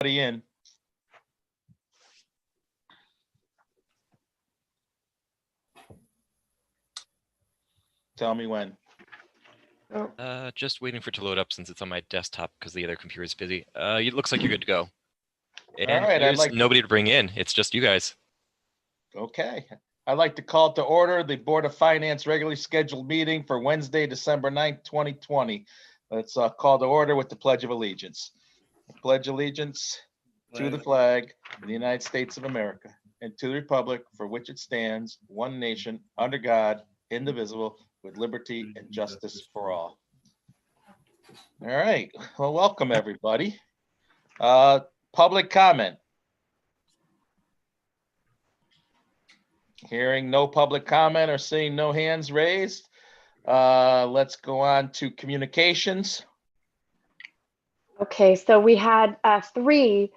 In. Tell me when. Just waiting for it to load up since it's on my desktop because the other computer is busy. It looks like you're good to go. And All right, there's nobody to bring in. It's just you guys. Okay. I'd like to call to order the Board of Finance regularly scheduled meeting for Wednesday, December 9th, 2020. Let's call to order with the Pledge of Allegiance. Pledge allegiance to the flag of the United States of America and to the republic for which it stands, one nation, under God, indivisible, with liberty and justice for all. All right. Well, welcome, everybody. Public comment. Hearing no public comment or seeing no hands raised, let's go on to communications. Okay, so we had three.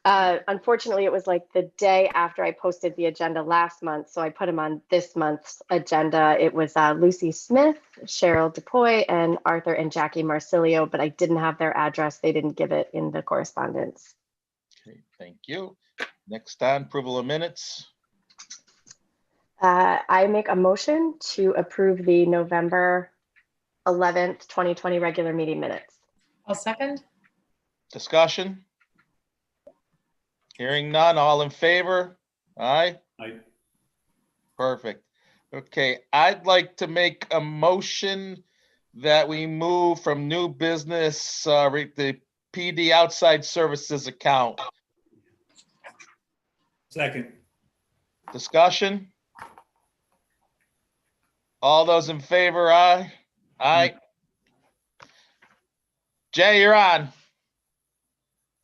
Unfortunately, it was like the day after I posted the agenda last month, so I put them on this month's agenda. It was Lucy Smith, Cheryl DuPoy, and Arthur and Jackie Marsilio, but I didn't have their address. They didn't give it in the correspondence. Okay, thank you. Next on, approval of minutes. I make a motion to approve the November 11th, 2020 regular meeting minutes. I'll second. Discussion? Hearing none, all in favor? Aye? Aye. Perfect. Okay, I'd like to make a motion that we move from new business, the PD outside services account. Second. Discussion? All those in favor, aye? Aye. Jay, you're on.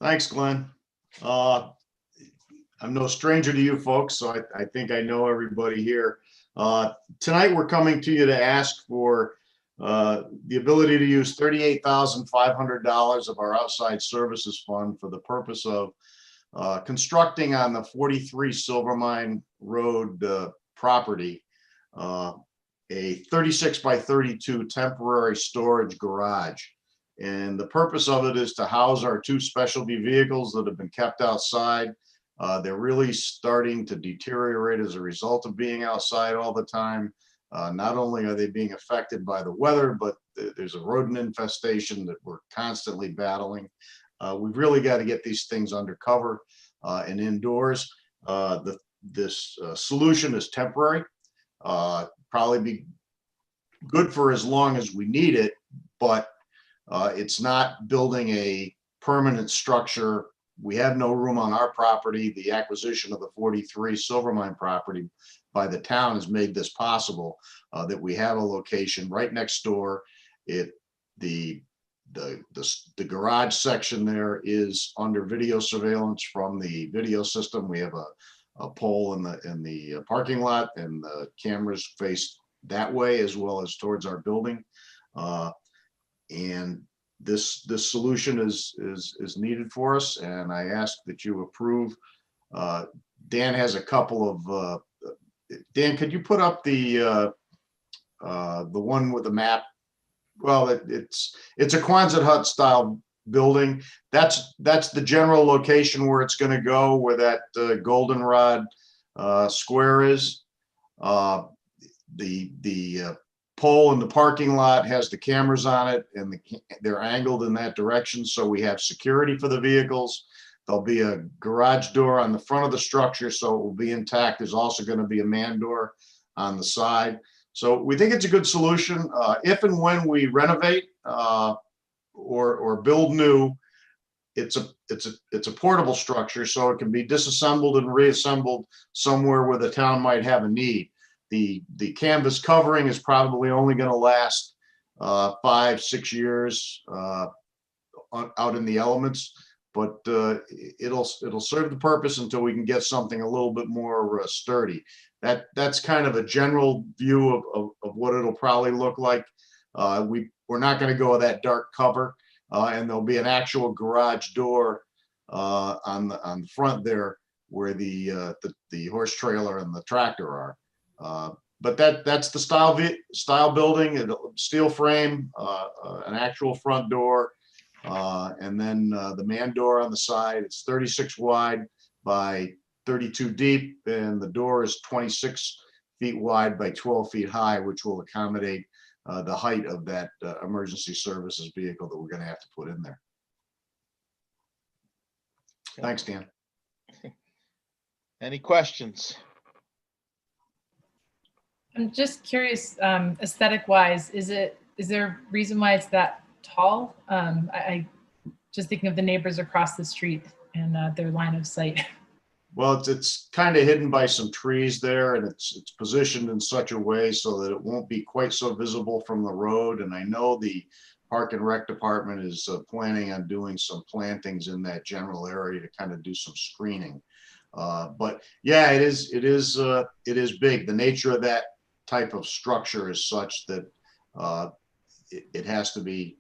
Thanks, Glenn. I'm no stranger to you folks, so I think I know everybody here. Tonight, we're coming to you to ask for the ability to use $38,500 of our outside services fund for the purpose of constructing on the 43 Silvermine Road property, a 36 by 32 temporary storage garage. And the purpose of it is to house our two specialty vehicles that have been kept outside. They're really starting to deteriorate as a result of being outside all the time. Not only are they being affected by the weather, but there's a rodent infestation that we're constantly battling. We've really got to get these things under cover and indoors. This solution is temporary, probably be good for as long as we need it, but it's not building a permanent structure. We have no room on our property. The acquisition of the 43 Silvermine property by the town has made this possible, that we have a location right next door. The garage section there is under video surveillance from the video system. We have a pole in the parking lot, and the cameras face that way as well as towards our building. And this solution is needed for us, and I ask that you approve. Dan has a couple of Dan, could you put up the one with the map? Well, it's a Quonset hut style building. That's the general location where it's going to go, where that goldenrod square is. The pole in the parking lot has the cameras on it, and they're angled in that direction, so we have security for the vehicles. There'll be a garage door on the front of the structure, so it will be intact. There's also going to be a man door on the side. So we think it's a good solution. If and when we renovate or build new, it's a portable structure, so it can be disassembled and reassembled somewhere where the town might have a need. The canvas covering is probably only going to last 5-6 years out in the elements, but it'll serve the purpose until we can get something a little bit more sturdy. That's kind of a general view of what it'll probably look like. We're not going to go with that dark cover, and there'll be an actual garage door on the front there where the horse trailer and the tractor are. But that's the style building, steel frame, an actual front door, And then the man door on the side, it's 36 wide by 32 deep, and the door is 26 feet wide by 12 feet high, which will accommodate the height of that emergency services vehicle that we're going to have to put in there. Thanks, Dan. Any questions? I'm just curious, aesthetic wise, is there a reason why it's that tall? I just thinking of the neighbors across the street and their line of sight. Well, it's kind of hidden by some trees there, and it's positioned in such a way so that it won't be quite so visible from the road. And I know the Park and Rec Department is planning on doing some plantings in that general area to kind of do some screening. But yeah, it is big. The nature of that type of structure is such that it has to be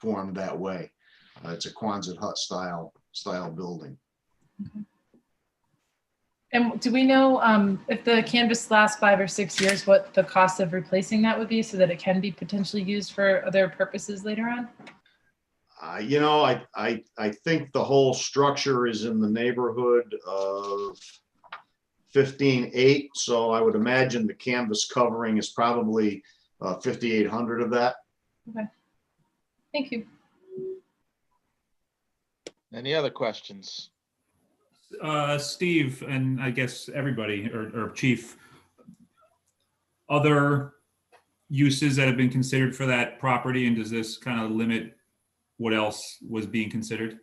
formed that way. It's a Quonset hut style building. Okay. And do we know if the canvas lasts 5 or 6 years, what the cost of replacing that would be so that it can be potentially used for other purposes later on? You know, I think the whole structure is in the neighborhood of 15.8. So I would imagine the canvas covering is probably 5,800 of that. Okay. Thank you. Any other questions? Steve, and I guess everybody, or Chief, other uses that have been considered for that property, and does this kind of limit what else was being considered?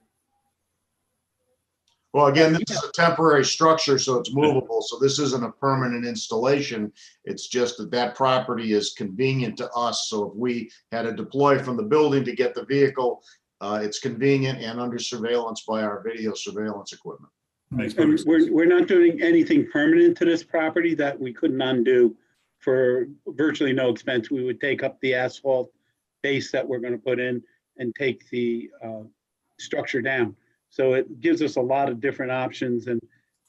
Well, again, this is a temporary structure, so it's movable. So this isn't a permanent installation. It's just that property is convenient to us. So if we had to deploy from the building to get the vehicle, it's convenient and under surveillance by our video surveillance equipment. And we're not doing anything permanent to this property that we couldn't undo for virtually no expense. We would take up the asphalt base that we're going to put in and take the structure down. So it gives us a lot of different options. And,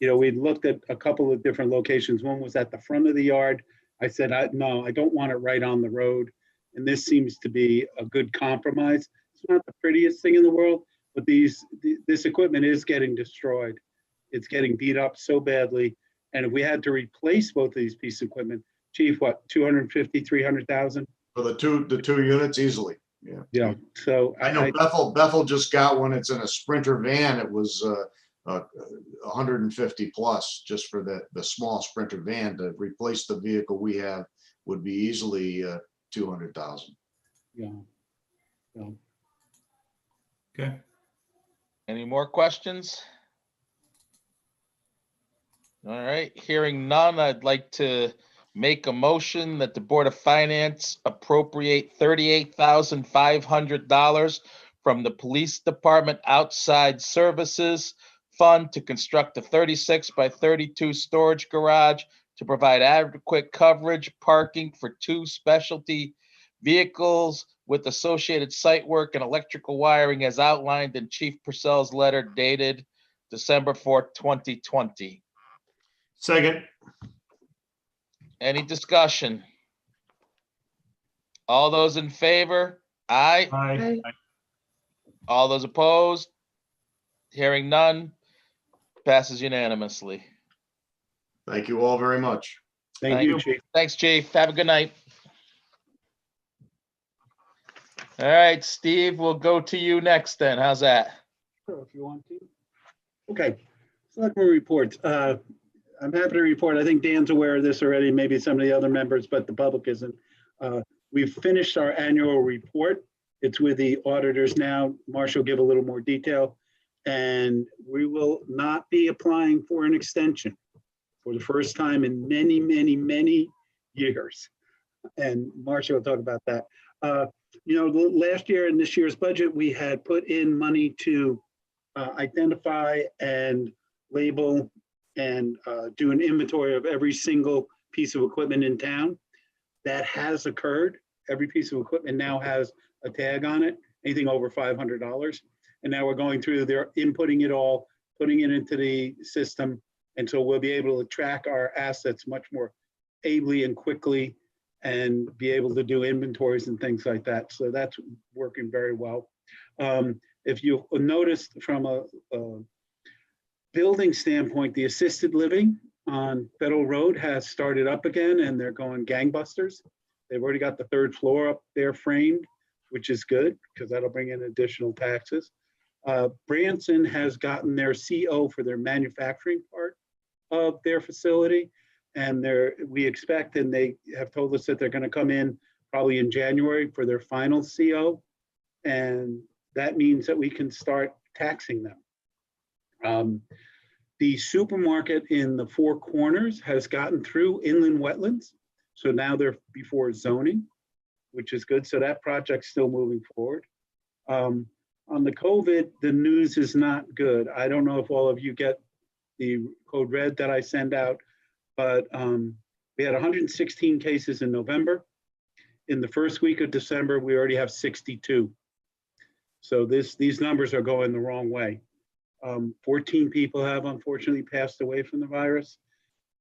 you know, we looked at a couple of different locations. One was at the front of the yard. I said, no, I don't want it right on the road. And this seems to be a good compromise. It's not the prettiest thing in the world, but this equipment is getting destroyed. It's getting beat up so badly. And if we had to replace both of these pieces of equipment, Chief, what, 250, 300,000? For the two units easily. Yeah. Yeah. So I know Bethel just got one. It's in a Sprinter van. It was 150 plus just for the small Sprinter van. To replace the vehicle we have would be easily 200,000. Yeah. Yeah. Okay. Any more questions? All right, hearing none, I'd like to make a motion that the Board of Finance appropriate $38,500 from the Police Department Outside Services Fund to construct a 36 by 32 storage garage to provide adequate coverage, parking for 2 specialty vehicles with associated site work and electrical wiring as outlined in Chief Purcell's letter dated December 4th, 2020. Second. Any discussion? All those in favor? Aye. Aye. All those opposed? Hearing none, passes unanimously. Thank you all very much. Thank you, Chief. Thanks, Chief. Have a good night. All right, Steve, we'll go to you next then. How's that? Sure, if you want to. Okay, Selectmen reports. I'm happy to report, I think Dan's aware of this already, maybe some of the other members, but the public isn't. We've finished our annual report. It's with the auditors now. Marcia will give a little more detail. And we will not be applying for an extension for the first time in many, many, many years. And Marcia will talk about that. You know, last year in this year's budget, we had put in money to identify and label and do an inventory of every single piece of equipment in town. That has occurred. Every piece of equipment now has a tag on it, anything over $500. And now we're going through there, inputting it all, putting it into the system. And so we'll be able to track our assets much more ably and quickly and be able to do inventories and things like that. So that's working very well. If you noticed from a building standpoint, the assisted living on Federal Road has started up again and they're going gangbusters. They've already got the 3rd floor up there framed, which is good because that'll bring in additional taxes. Branson has gotten their CO for their manufacturing part of their facility. And we expect, and they have told us that they're going to come in probably in January for their final CO. And that means that we can start taxing them. The supermarket in the Four Corners has gotten through inland wetlands. So now they're before zoning, which is good. So that project's still moving forward. On the COVID, the news is not good. I don't know if all of you get the code red that I send out, but we had 116 cases in November. In the first week of December, we already have 62. So these numbers are going the wrong way. 14 people have unfortunately passed away from the virus.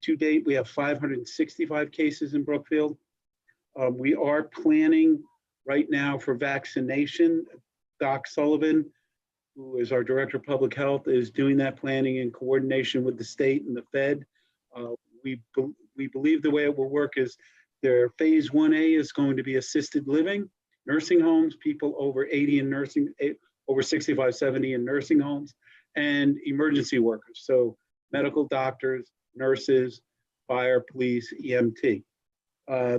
To date, we have 565 cases in Brookfield. We are planning right now for vaccination. Doc Sullivan, who is our Director of Public Health, is doing that planning in coordination with the state and the Fed. We believe the way it will work is their phase 1A is going to be assisted living, nursing homes, people over 80 in nursing, over 65, 70 in nursing homes, and emergency workers. So medical doctors, nurses, fire, police, EMT.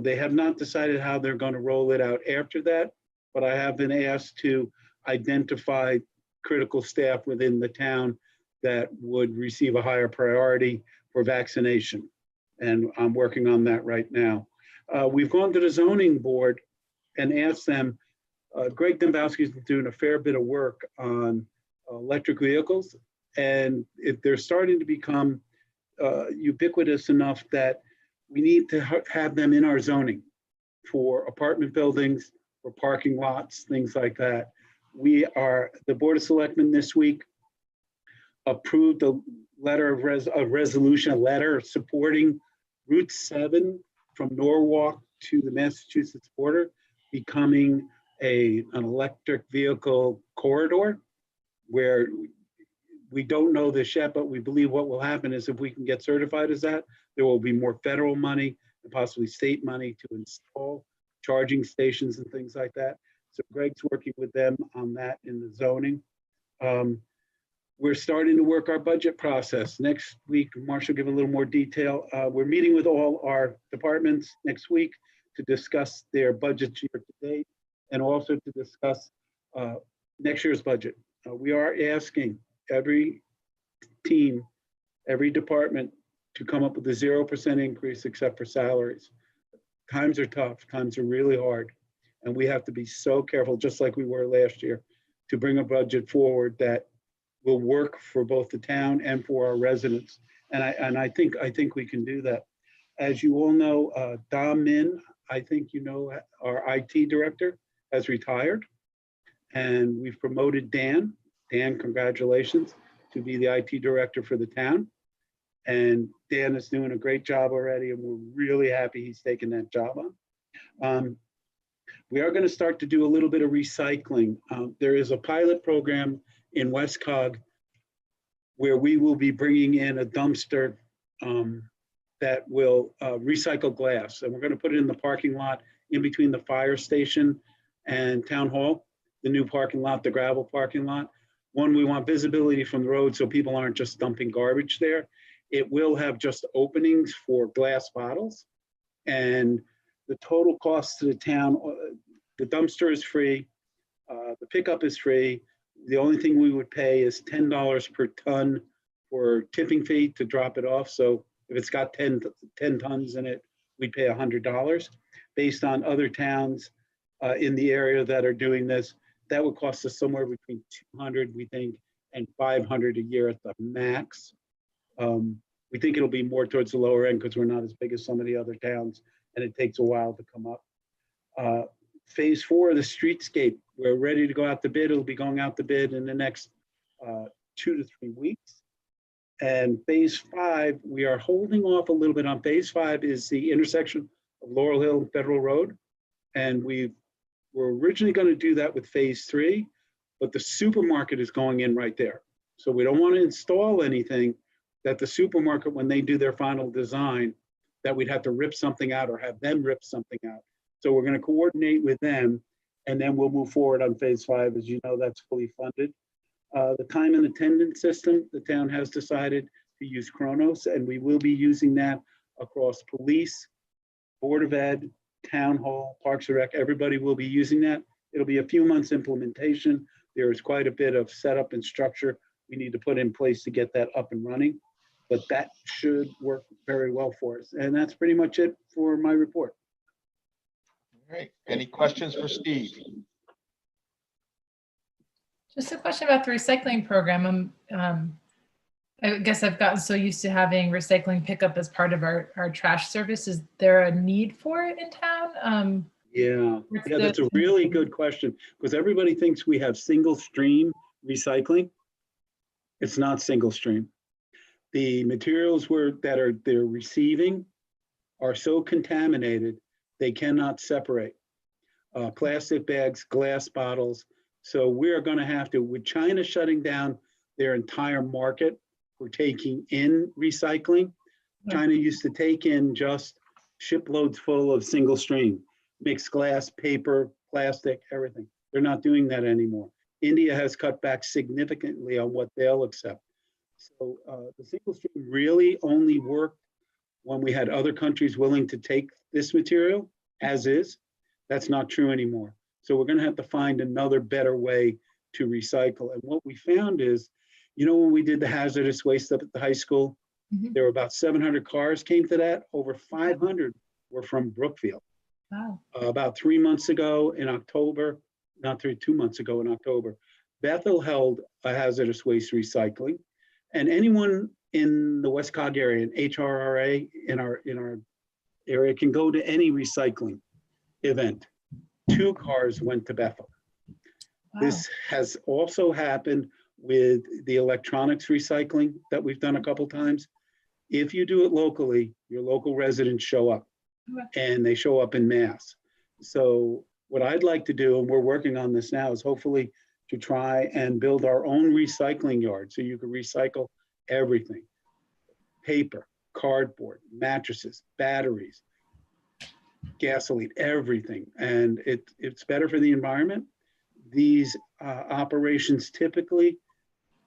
They have not decided how they're going to roll it out after that, but I have been asked to identify critical staff within the town that would receive a higher priority for vaccination. And I'm working on that right now. We've gone to the zoning board and asked them, Greg Dembowski's doing a fair bit of work on electric vehicles, and if they're starting to become ubiquitous enough that we need to have them in our zoning for apartment buildings, for parking lots, things like that. The Board of Selectmen this week approved a letter of resolution, a letter supporting Route 7 from Norwalk to the Massachusetts border becoming an electric vehicle corridor, where we don't know this yet, but we believe what will happen is if we can get certified as that, there will be more federal money and possibly state money to install charging stations and things like that. So Greg's working with them on that in the zoning. We're starting to work our budget process. Next week, Marshall will give a little more detail. We're meeting with all our departments next week to discuss their budgets year to date and also to discuss next year's budget. We are asking every team, every department to come up with a 0% increase except for salaries. Times are tough, times are really hard. And we have to be so careful, just like we were last year, to bring a budget forward that will work for both the town and for our residents. And I think we can do that. As you all know, Dom Min, I think you know, our IT director, has retired. And we've promoted Dan. Dan, congratulations, to be the IT director for the town. And Dan is doing a great job already, and we're really happy he's taken that job on. We are going to start to do a little bit of recycling. There is a pilot program in West Cog where we will be bringing in a dumpster that will recycle glass. And we're going to put it in the parking lot in between the fire station and town hall, the new parking lot, the gravel parking lot. One, we want visibility from the road so people aren't just dumping garbage there. It will have just openings for glass bottles. And the total cost to the town, the dumpster is free, the pickup is free. The only thing we would pay is $10 per ton for tipping fee to drop it off. So if it's got 10 tons in it, we'd pay $100. Based on other towns in the area that are doing this, that would cost us somewhere between $200, we think, and $500 a year at the max. We think it'll be more towards the lower end because we're not as big as some of the other towns, and it takes a while to come up. Phase 4 of the streetscape, we're ready to go out to bid. It'll be going out to bid in the next 2 to 3 weeks. And phase 5, we are holding off a little bit on. Phase 5 is the intersection of Laurel Hill and Federal Road. And we're originally going to do that with phase 3, but the supermarket is going in right there. So we don't want to install anything that the supermarket, when they do their final design, that we'd have to rip something out or have them rip something out. So we're going to coordinate with them, and then we'll move forward on phase 5. As you know, that's fully funded. The time and attendance system, the town has decided to use Kronos, and we will be using that across police, Board of Ed, Town Hall, Parks and Rec. Everybody will be using that. It'll be a few months implementation. There is quite a bit of setup and structure we need to put in place to get that up and running, but that should work very well for us. And that's pretty much it for my report. All right. Any questions for Steve? Just a question about the recycling program. I guess I've gotten so used to having recycling pickup as part of our trash service. Is there a need for it in town? Yeah, that's a really good question, because everybody thinks we have single stream recycling. It's not single stream. The materials they're receiving are so contaminated, they cannot separate. Plastic bags, glass bottles. So we're going to have to, with China shutting down their entire market for taking in recycling, China used to take in just shiploads full of single stream, mixed glass, paper, plastic, everything. They're not doing that anymore. India has cut back significantly on what they'll accept. So the single stream really only worked when we had other countries willing to take this material as is. That's not true anymore. So we're going to have to find another better way to recycle. And what we found is, you know, when we did the hazardous waste up at the high school, there were about 700 cars came to that. Over 500 were from Brookfield. Wow. About 3 months ago in October, 2 months ago in October, Bethel held a hazardous waste recycling. And anyone in the West Cog area, in HRRA, in our area, can go to any recycling event. 2 cars went to Bethel. Wow. This has also happened with the electronics recycling that we've done a couple times. If you do it locally, your local residents show up, and they show up in mass. So what I'd like to do, and we're working on this now, is hopefully to try and build our own recycling yard so you can recycle everything: paper, cardboard, mattresses, batteries, gasoline, everything. And it's better for the environment. These operations typically,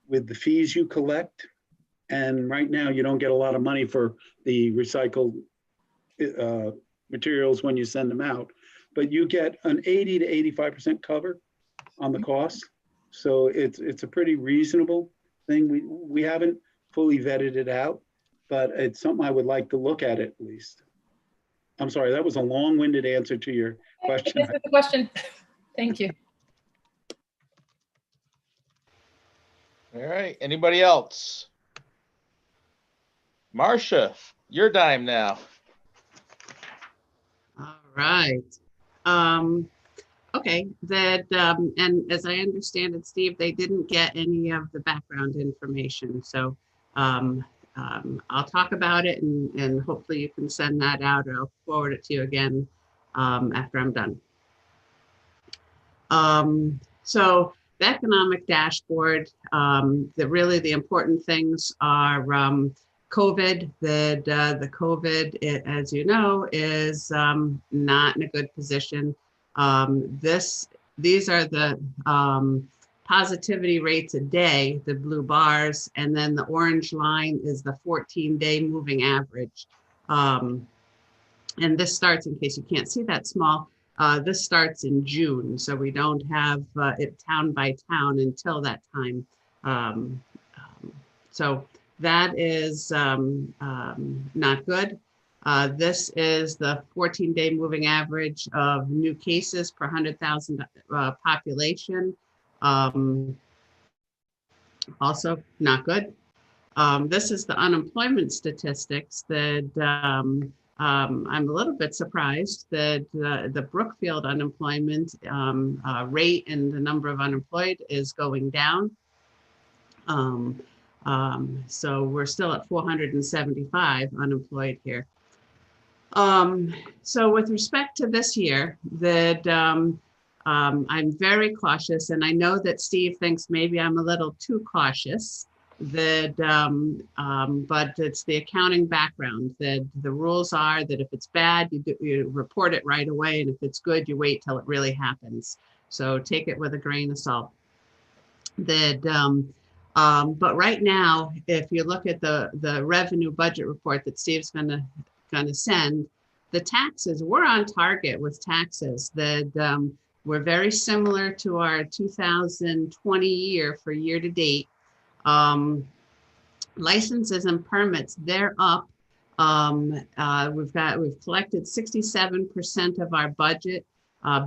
with the fees you collect, and right now you don't get a lot of money for the recycled materials when you send them out, but you get an 80 to 85% cover on the cost. So it's a pretty reasonable thing. We haven't fully vetted it out, but it's something I would like to look at least. I'm sorry, that was a long-winded answer to your question. That's the question. Thank you. All right. Anybody else? Marcia, your dime now. All right. Okay, and as I understand it, Steve, they didn't get any of the background information. So I'll talk about it, and hopefully you can send that out, or I'll forward it to you again after I'm done. So the economic dashboard, the important things are COVID. The COVID, as you know, is not in a good position. These are the positivity rates a day, the blue bars, and then the orange line is the 14-day moving average. And this starts, in case you can't see that small, this starts in June, so we don't have it town by town until that time. So that is not good. This is the 14-day moving average of new cases per 100,000 population. Also not good. This is the unemployment statistics that I'm a little bit surprised that the Brookfield unemployment rate and the number of unemployed is going down. So we're still at 475 unemployed here. So with respect to this year, that I'm very cautious, and I know that Steve thinks maybe I'm a little too cautious. But it's the accounting background. That the rules are that if it's bad, you report it right away, and if it's good, you wait till it really happens. So take it with a grain of salt. But right now, if you look at the revenue budget report that Steve's gonna send, the taxes, we're on target with taxes. We're very similar to our 2020 year for year to date. Licenses and permits, they're up. We've collected 67% of our budget.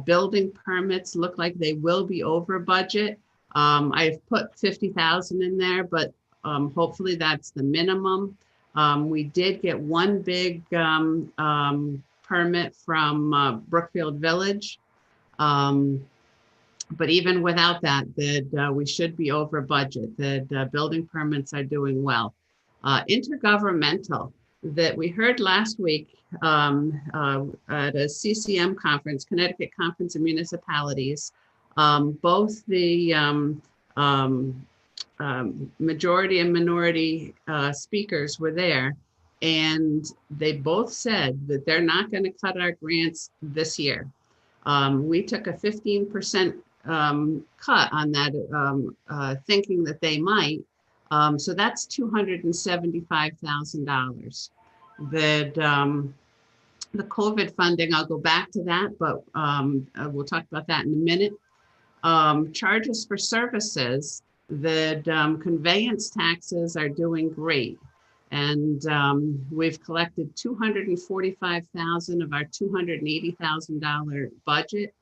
Building permits look like they will be over budget. I've put 50,000 in there, but hopefully that's the minimum. We did get one big permit from Brookfield Village. But even without that, we should be over budget. The building permits are doing well. Intergovernmental, that we heard last week at a CCM conference, Connecticut Conference of Municipalities, both the majority and minority speakers were there, and they both said that they're not going to cut our grants this year. We took a 15% cut on that, thinking that they might. So that's $275,000. The COVID funding, I'll go back to that, but we'll talk about that in a minute. Charges for services, conveyance taxes are doing great. And we've collected $245,000 of our $280,000 budget.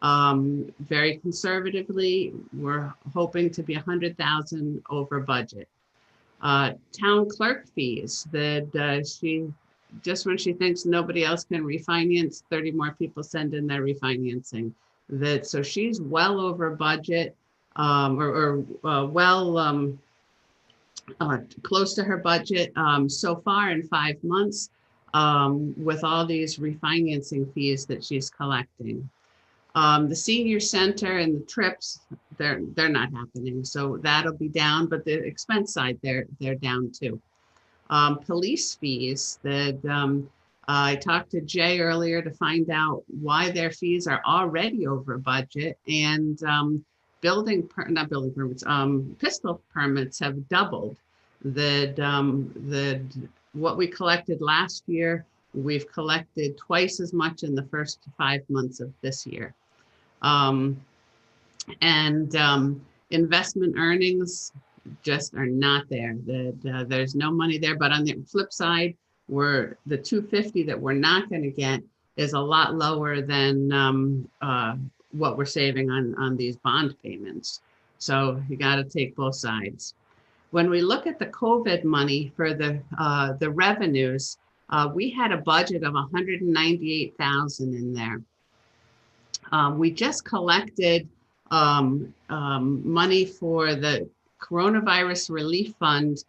Very conservatively, we're hoping to be 100,000 over budget. Town clerk fees, just when she thinks nobody else can refinance, 30 more people send in their refinancing. So she's well over budget, close to her budget so far in 5 months, with all these refinancing fees that she's collecting. The senior center and the trips, they're not happening, so that'll be down, but the expense side, they're down too. Police fees, I talked to Jay earlier to find out why their fees are already over budget, and pistol permits have doubled. What we collected last year, we've collected twice as much in the first 5 months of this year. Investment earnings just are not there. There's no money there, but on the flip side, the 250 that we're not going to get is a lot lower than what we're saving on these bond payments. So you got to take both sides. When we look at the COVID money for the revenues, we had a budget of 198,000 in there. We just collected money for the coronavirus relief fund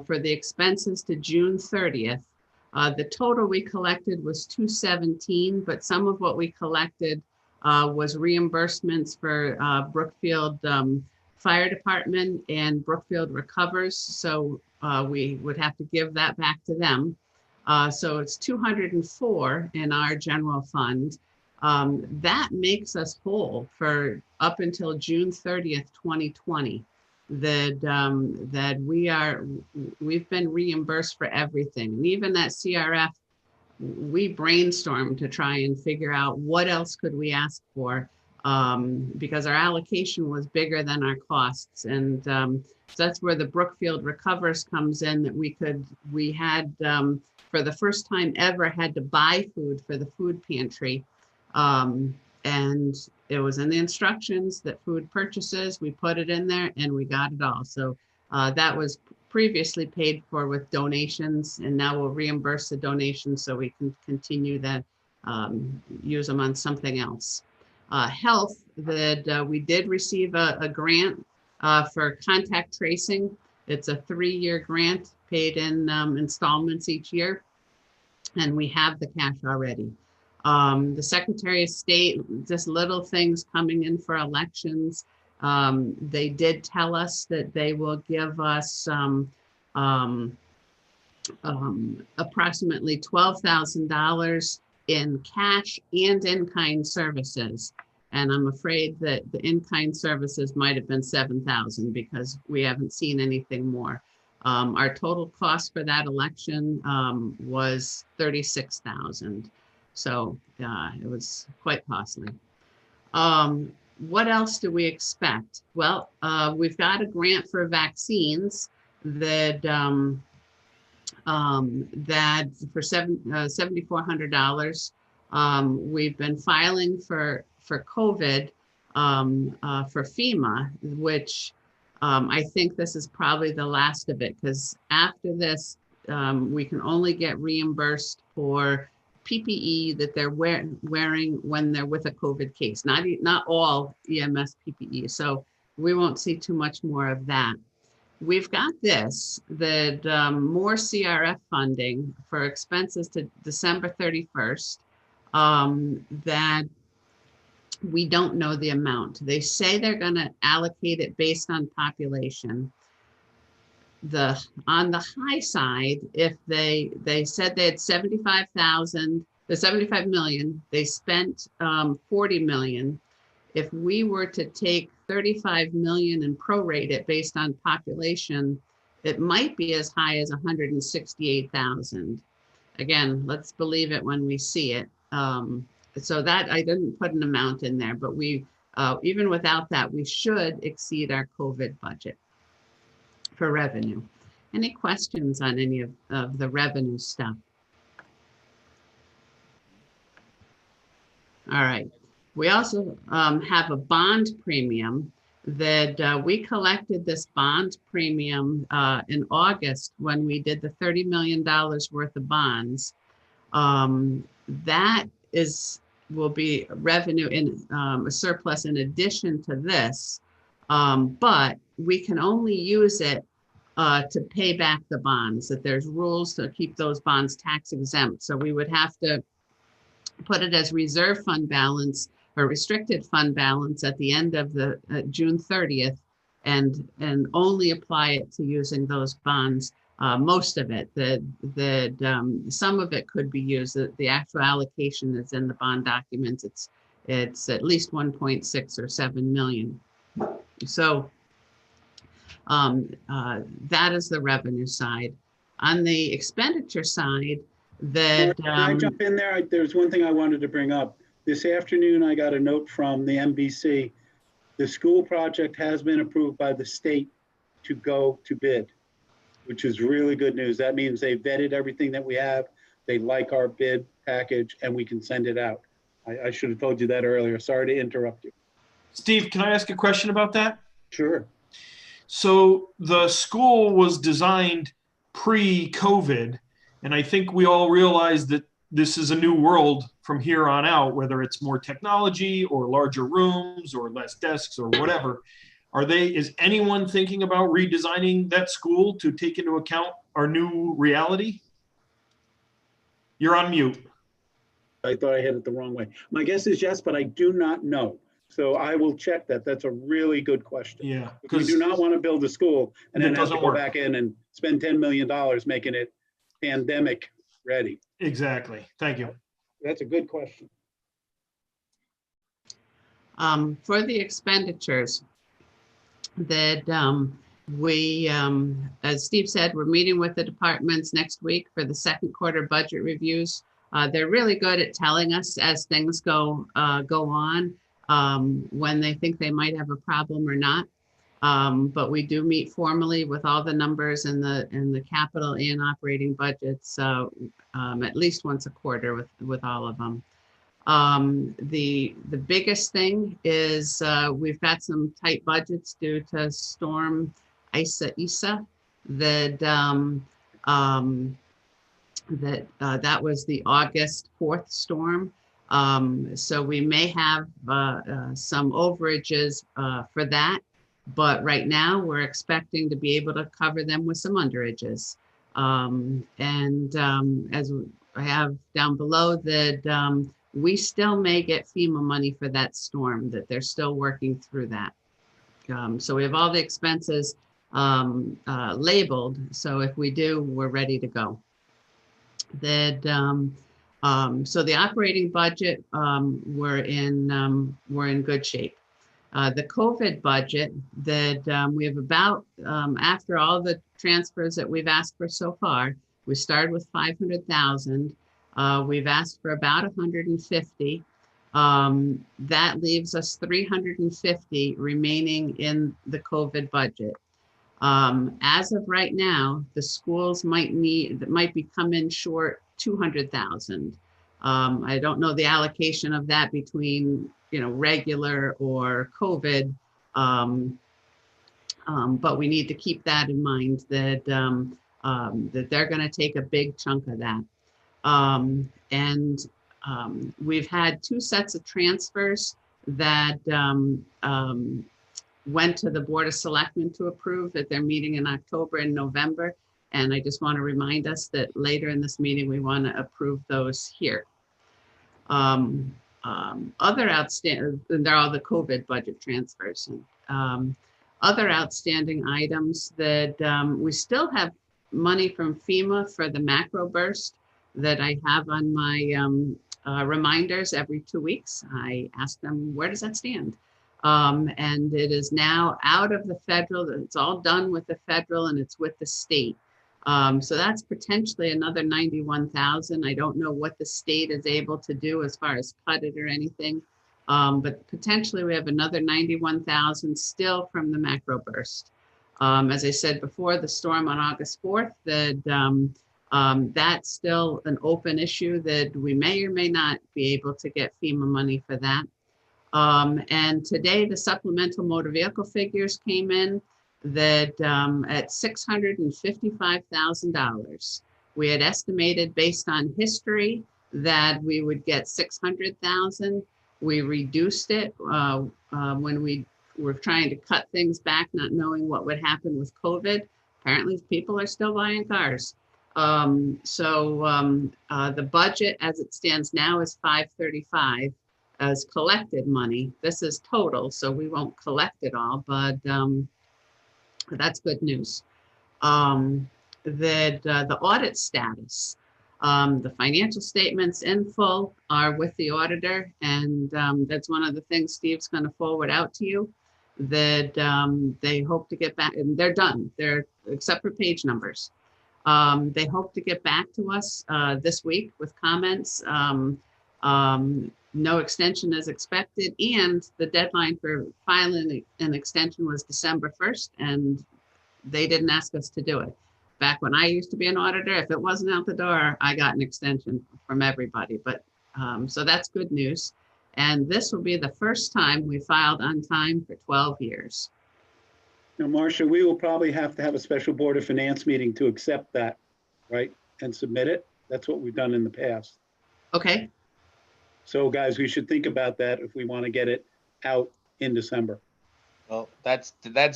for the expenses to June 30th. The total we collected was 217, but some of what we collected was reimbursements for Brookfield Fire Department, and Brookfield Recovers. So we would have to give that back to them. So it's 204 in our general fund. That makes us whole for up until June 30th, 2020. That we've been reimbursed for everything. And even at CRF, we brainstormed to try and figure out what else could we ask for, because our allocation was bigger than our costs. And so that's where the Brookfield Recovers comes in, that we had for the first time ever had to buy food for the food pantry. And it was in the instructions that food purchases, we put it in there and we got it all. So that was previously paid for with donations, and now we'll reimburse the donations so we can continue that, use them on something else. Health, we did receive a grant for contact tracing. It's a 3-year grant paid in installments each year, and we have the cash already. The Secretary of State, just little things coming in for elections. They did tell us that they will give us approximately $12,000 in cash and in-kind services. And I'm afraid that the in-kind services might have been 7,000 because we haven't seen anything more. Our total cost for that election was 36,000. So it was quite costly. What else do we expect? Well, we've got a grant for vaccines that that for $7,400. We've been filing for COVID for FEMA, which I think this is probably the last of it, because after this, we can only get reimbursed for PPE that they're wearing when they're with a COVID case, not all EMS PPE. So we won't see too much more of that. We've got this, that more CRF funding for expenses to December 31st, that we don't know the amount. They say they're going to allocate it based on population. On the high side, if they said they had 75,000, the 75 million, they spent 40 million. If we were to take 35 million and prorate it based on population, it might be as high as 168,000. Again, let's believe it when we see it. So that I didn't put an amount in there, but we, even without that, we should exceed our COVID budget for revenue. Any questions on any of the revenue stuff? All right. We also have a bond premium that we collected this bond premium in August when we did the $30 million worth of bonds. That will be revenue in a surplus in addition to this, but we can only use it to pay back the bonds, that there's rules to keep those bonds tax exempt. So we would have to put it as reserve fund balance or restricted fund balance at the end of the June 30th and only apply it to using those bonds. Most of it, some of it could be used. The actual allocation is in the bond documents. It's at least 1.6 or 7 million. So that is the revenue side. On the expenditure side, that Can I jump in there? There's one thing I wanted to bring up. This afternoon, I got a note from the NBC. The school project has been approved by the state to go to bid, which is really good news. That means they vetted everything that we have. They like our bid package and we can send it out. I should have told you that earlier. Sorry to interrupt you. Steve, can I ask a question about that? Sure. So the school was designed pre-COVID, and I think we all realize that this is a new world from here on out, whether it's more technology or larger rooms or less desks or whatever. Is anyone thinking about redesigning that school to take into account our new reality? You're on mute. I thought I hit it the wrong way. My guess is yes, but I do not know. So I will check that. That's a really good question. Yeah. We do not want to build a school and then have to go work. back in and spend $10 million making it pandemic ready. Exactly. Thank you. That's a good question. For the expenditures, that we, as Steve said, we're meeting with the departments next week for the second quarter budget reviews. They're really good at telling us as things go on, when they think they might have a problem or not. But we do meet formally with all the numbers in the capital and operating budgets at least once a quarter with all of them. The biggest thing is we've got some tight budgets due to Storm Isa that that was the August 4th storm. So we may have some overages for that, but right now we're expecting to be able to cover them with some underages. As I have down below that we still may get FEMA money for that storm, that they're still working through that. So we have all the expenses labeled. So if we do, we're ready to go. So the operating budget, we're in good shape. The COVID budget that we have about, after all the transfers that we've asked for so far, we started with 500,000. We've asked for about 150. That leaves us 350 remaining in the COVID budget. As of right now, the schools might be coming short 200,000. I don't know the allocation of that between, regular or COVID, but we need to keep that in mind that that they're going to take a big chunk of that. We've had 2 sets of transfers that went to the Board of Selectmen to approve at their meeting in October and November. And I just want to remind us that later in this meeting, we want to approve those here. Other outstanding, they're all the COVID budget transfers. Other outstanding items that we still have money from FEMA for the macro burst that I have on my reminders every 2 weeks. I ask them, where does that stand? And it is now out of the federal, it's all done with the federal and it's with the state. So that's potentially another 91,000. I don't know what the state is able to do as far as cut it or anything. But potentially we have another 91,000 still from the macro burst. As I said before, the storm on August 4th, that's still an open issue that we may or may not be able to get FEMA money for that. And today the supplemental motor vehicle figures came in that at $655,000. We had estimated based on history that we would get 600,000. We reduced it when we were trying to cut things back, not knowing what would happen with COVID. Apparently people are still buying cars. The budget as it stands now is 535 as collected money. This is total, so we won't collect it all, but that's good news. The audit status, the financial statements in full are with the auditor, and that's one of the things Steve's going to forward out to you, that they hope to get back, and they're done. They're except for page numbers. They hope to get back to us this week with comments. No extension is expected, and the deadline for filing an extension was December 1st, and they didn't ask us to do it. Back when I used to be an auditor, if it wasn't out the door, I got an extension from everybody. But so that's good news. And this will be the first time we filed on time for 12 years. Now, Marcia, we will probably have to have a special Board of Finance meeting to accept that, right? And submit it. That's what we've done in the past. Okay. So guys, we should think about that if we want to get it out in December. Well, that's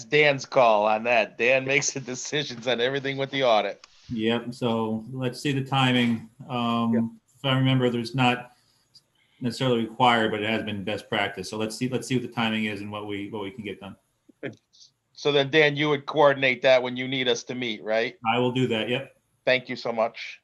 Dan's call on that. Dan makes the decisions on everything with the audit. Yep. So let's see the timing. If I remember, there's not necessarily required, but it has been best practice. So let's see what the timing is and what we can get done. So then, Dan, you would coordinate that when you need us to meet, right? I will do that. Yep. Thank you so much.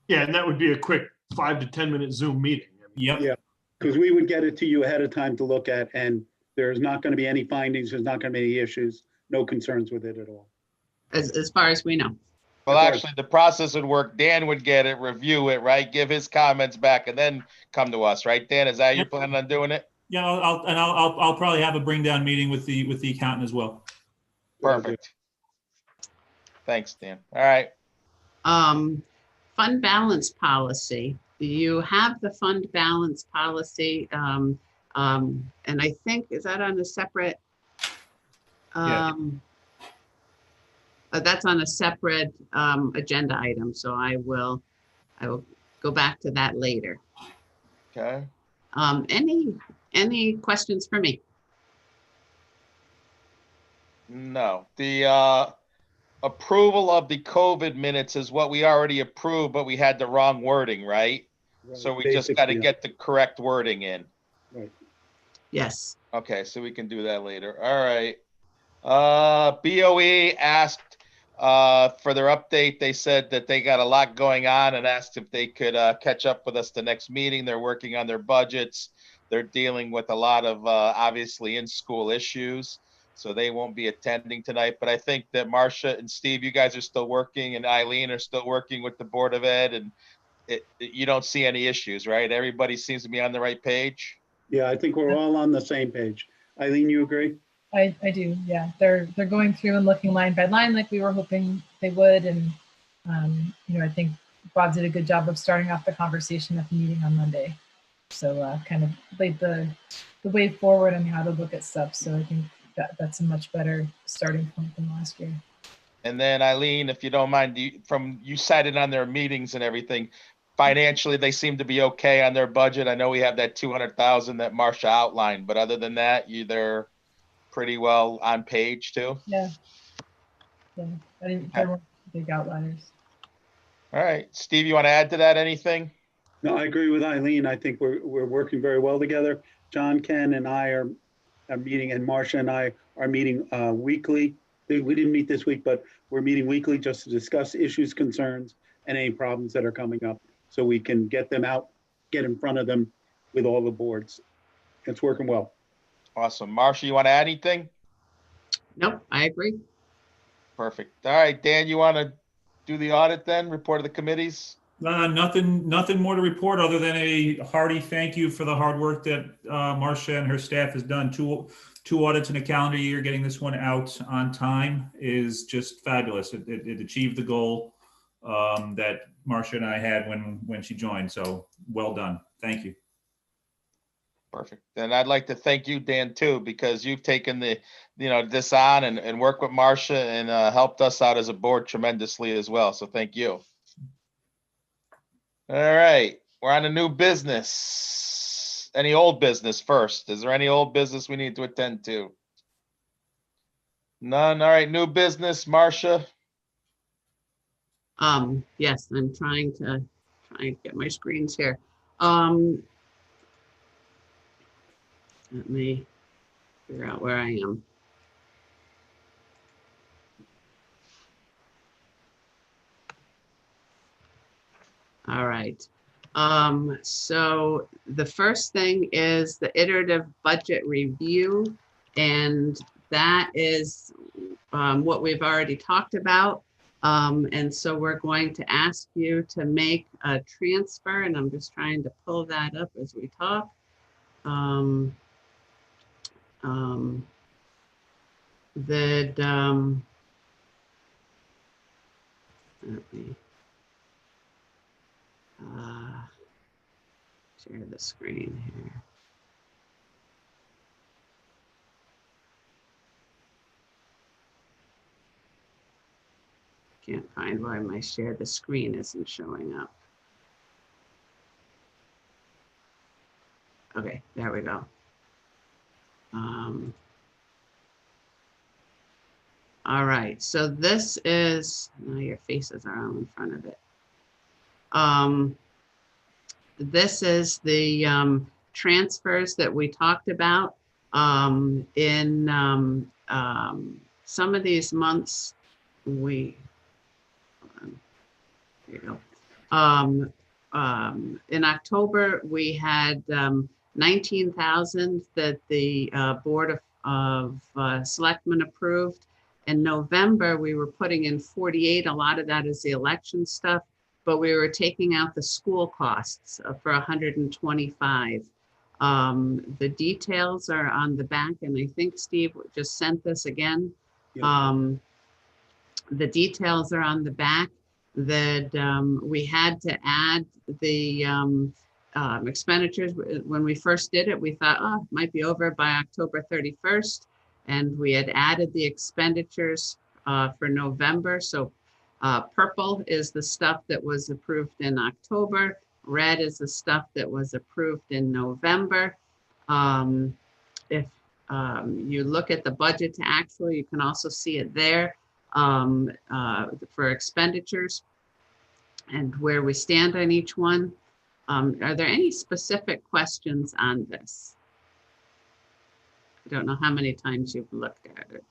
Yeah, and that would be a quick 5 to 10 minute Zoom meeting. Yep. Yeah, because we would get it to you ahead of time to look at, and there's not going to be any findings. There's not going to be any issues, no concerns with it at all. As far as we know. Well, actually, the process would work. Dan would get it, review it, right? Give his comments back, and then come to us, right? Dan, is that how you planning on doing it? Yeah, I'll probably have a bring down meeting with the accountant as well. Perfect. Thanks, Dan. All right. Fund balance policy. You have the fund balance policy, and I think, is that on a separate? That's on a separate agenda item, so I will go back to that later. Okay. Any questions for me? No. The approval of the COVID minutes is what we already approved, but we had the wrong wording, right? So we just got to get the correct wording in. Right. Yes. Okay, so we can do that later. All right. BOE asked for their update. They said that they got a lot going on and asked if they could catch up with us the next meeting. They're working on their budgets. They're dealing with a lot of obviously in-school issues, so they won't be attending tonight. But I think that Marcia and Steve, you guys are still working, and Eileen are still working with the Board of Ed, and you don't see any issues, right? Everybody seems to be on the right page. Yeah, I think we're all on the same page. Eileen, you agree? I do, yeah. They're going through and looking line by line like we were hoping they would. And, I think Bob did a good job of starting off the conversation at the meeting on Monday. So kind of laid the way forward on how to look at stuff. So I think that's a much better starting point than last year. And then Eileen, if you don't mind, you cited on their meetings and everything, financially, they seem to be okay on their budget. I know we have that 200,000 that Marcia outlined, but other than that, they're pretty well on page too. Yeah. I didn't. There weren't big outliers. All right, Steve, you want to add to that anything? No, I agree with Eileen. I think we're working very well together. John, Ken, and I are meeting, and Marcia and I are meeting weekly. We didn't meet this week, but we're meeting weekly just to discuss issues, concerns, and any problems that are coming up, so we can get them out, get in front of them with all the boards. It's working well. Awesome. Marcia, you want to add anything? Nope, I agree. Perfect. All right, Dan, you want to do the audit then? Report of the committees? Nothing more to report other than a hearty thank you for the hard work that Marcia and her staff has done. Two audits in a calendar year. Getting this one out on time is just fabulous. It achieved the goal that Marcia and I had when she joined. So well done. Thank you. Perfect. And I'd like to thank you, Dan, too, because you've taken this on and worked with Marcia and helped us out as a board tremendously as well. So thank you. All right, we're on to new business. Any old business first? Is there any old business we need to attend to? None. All right, new business, Marcia. Yes, I'm trying to get my screens here. Let me figure out where I am. All right. So the first thing is the iterative budget review, and that is what we've already talked about. And so we're going to ask you to make a transfer, and I'm just trying to pull that up as we talk. Let me share the screen here. Can't find why my share the screen isn't showing up. Okay, there we go. All right, so this is, now your faces are all in front of it. This is the transfers that we talked about in some of these months. There you go. In October, we had 19,000 that the Board of Selectmen approved. In November, we were putting in 48. A lot of that is the election stuff, but we were taking out the school costs for 125. The details are on the back, and I think Steve just sent this again. Yep. The details are on the back that we had to add the expenditures. When we first did it, we thought, oh, it might be over by October 31st. And we had added the expenditures for November. So purple is the stuff that was approved in October. Red is the stuff that was approved in November. If you look at the budget to actual, you can also see it there for expenditures and where we stand on each one. Are there any specific questions on this? I don't know how many times you've looked at it.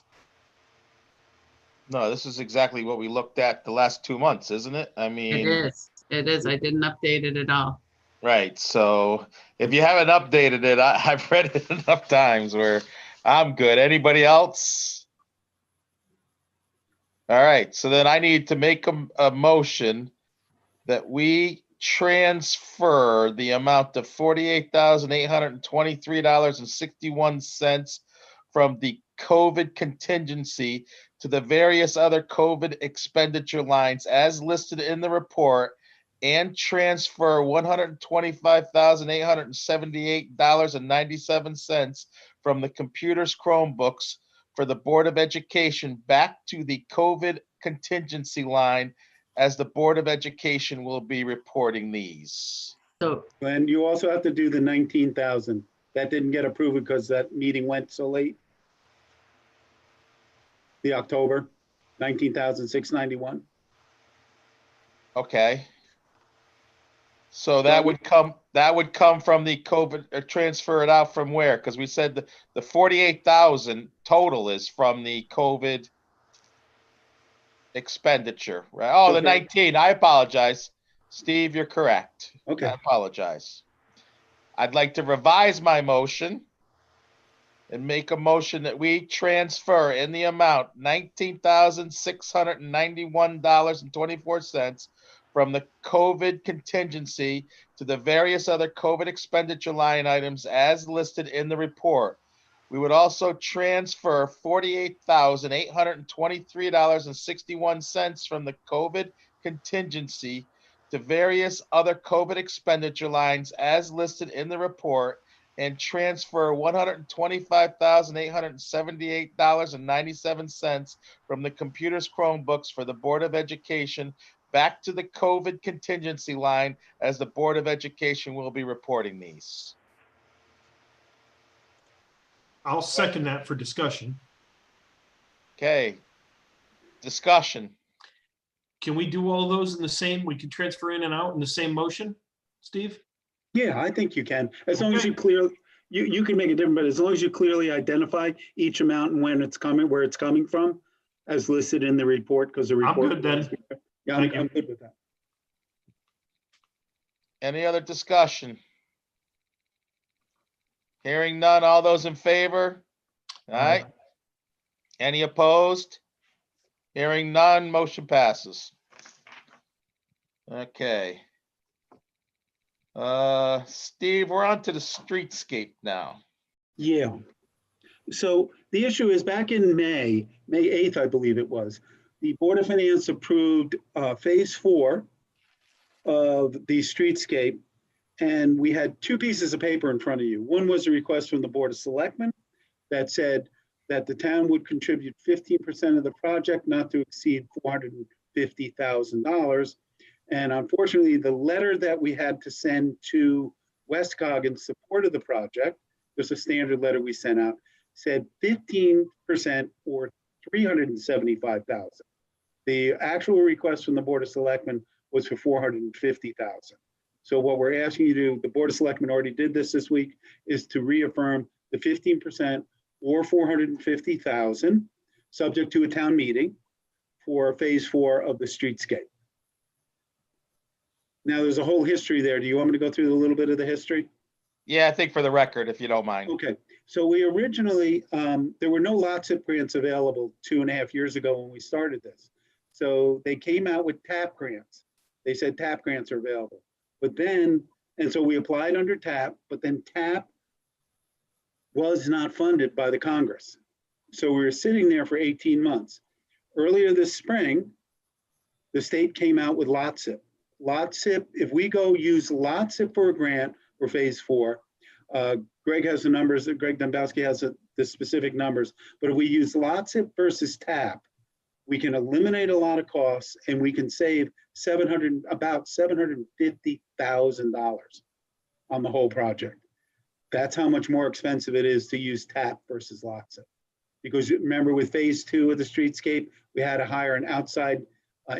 No, this is exactly what we looked at the last 2 months, isn't it? I It mean, is. It is. I didn't update it at all. right. So if you haven't updated it, I've read it enough times where I'm good. Anybody else? All right. So then I need to make a motion that we transfer the amount of $48,823.61 from the COVID contingency to the various other COVID expenditure lines as listed in the report, and transfer $125,878.97 from the computers Chromebooks for the Board of Education back to the COVID contingency line, as the Board of Education will be reporting these. So And you also have to do the 19,000. That didn't get approved because that meeting went so late. The October, 19,691. Okay. So that would come from the COVID, transfer it out from where? Because we said the 48,000 total is from the COVID expenditure, right? Oh, the Okay. 19, I apologize. Steve, you're correct. Okay. I apologize. I'd like to revise my motion and make a motion that we transfer in the amount $19,691.24 from the COVID contingency to the various other COVID expenditure line items as listed in the report. We would also transfer $48,823.61 from the COVID contingency to various other COVID expenditure lines as listed in the report, and transfer $125,878.97 from the computers Chromebooks for the Board of Education back to the COVID contingency line, as the Board of Education will be reporting these. I'll second that for discussion. Okay. Discussion. Can we do all those in the same, we can transfer in and out in the same motion, Steve? Yeah, I think you can. As long as Okay. you clear, you can make it different, but as long as you clearly identify each amount and when it's coming, where it's coming from, as listed in the report, because the I'm report. good then. Yeah, Thank you. I'm good with that. Any other discussion? Hearing none, all those in favor? All right. Any opposed? Hearing none, motion passes. Okay. Steve, we're on to the streetscape now. Yeah. So the issue is, back in May 8th, I believe it was, the Board of Finance approved phase 4 of the streetscape. And we had two pieces of paper in front of you. One was a request from the Board of Selectmen that said that the town would contribute 15% of the project, not to exceed $450,000. And unfortunately, the letter that we had to send to Westcog in support of the project, just a standard letter we sent out, said 15% or $375,000. The actual request from the Board of Selectmen was for $450,000. So what we're asking you to do, the Board of Selectmen already did this week, is to reaffirm the 15% or $450,000, subject to a town meeting, for phase 4 of the streetscape. Now, there's a whole history there. Do you want me to go through a little bit of the history? Yeah, I think for the record, if you don't mind. Okay, so we originally, there were no lot zip grants available 2.5 years ago when we started this. So they came out with TAP grants. They said TAP grants are available. But then, and so we applied under TAP, but then TAP was not funded by the Congress. So we were sitting there for 18 months. Earlier this spring, the state came out with lot zip. Lot zip, if we go use lot zip for a grant for phase 4, Greg has the numbers, Greg Dombowski has the specific numbers, but if we use lot zip versus TAP, we can eliminate a lot of costs and we can save about $750,000 on the whole project. That's how much more expensive it is to use TAP versus lot zip. Because remember, with phase 2 of the streetscape, we had to hire an outside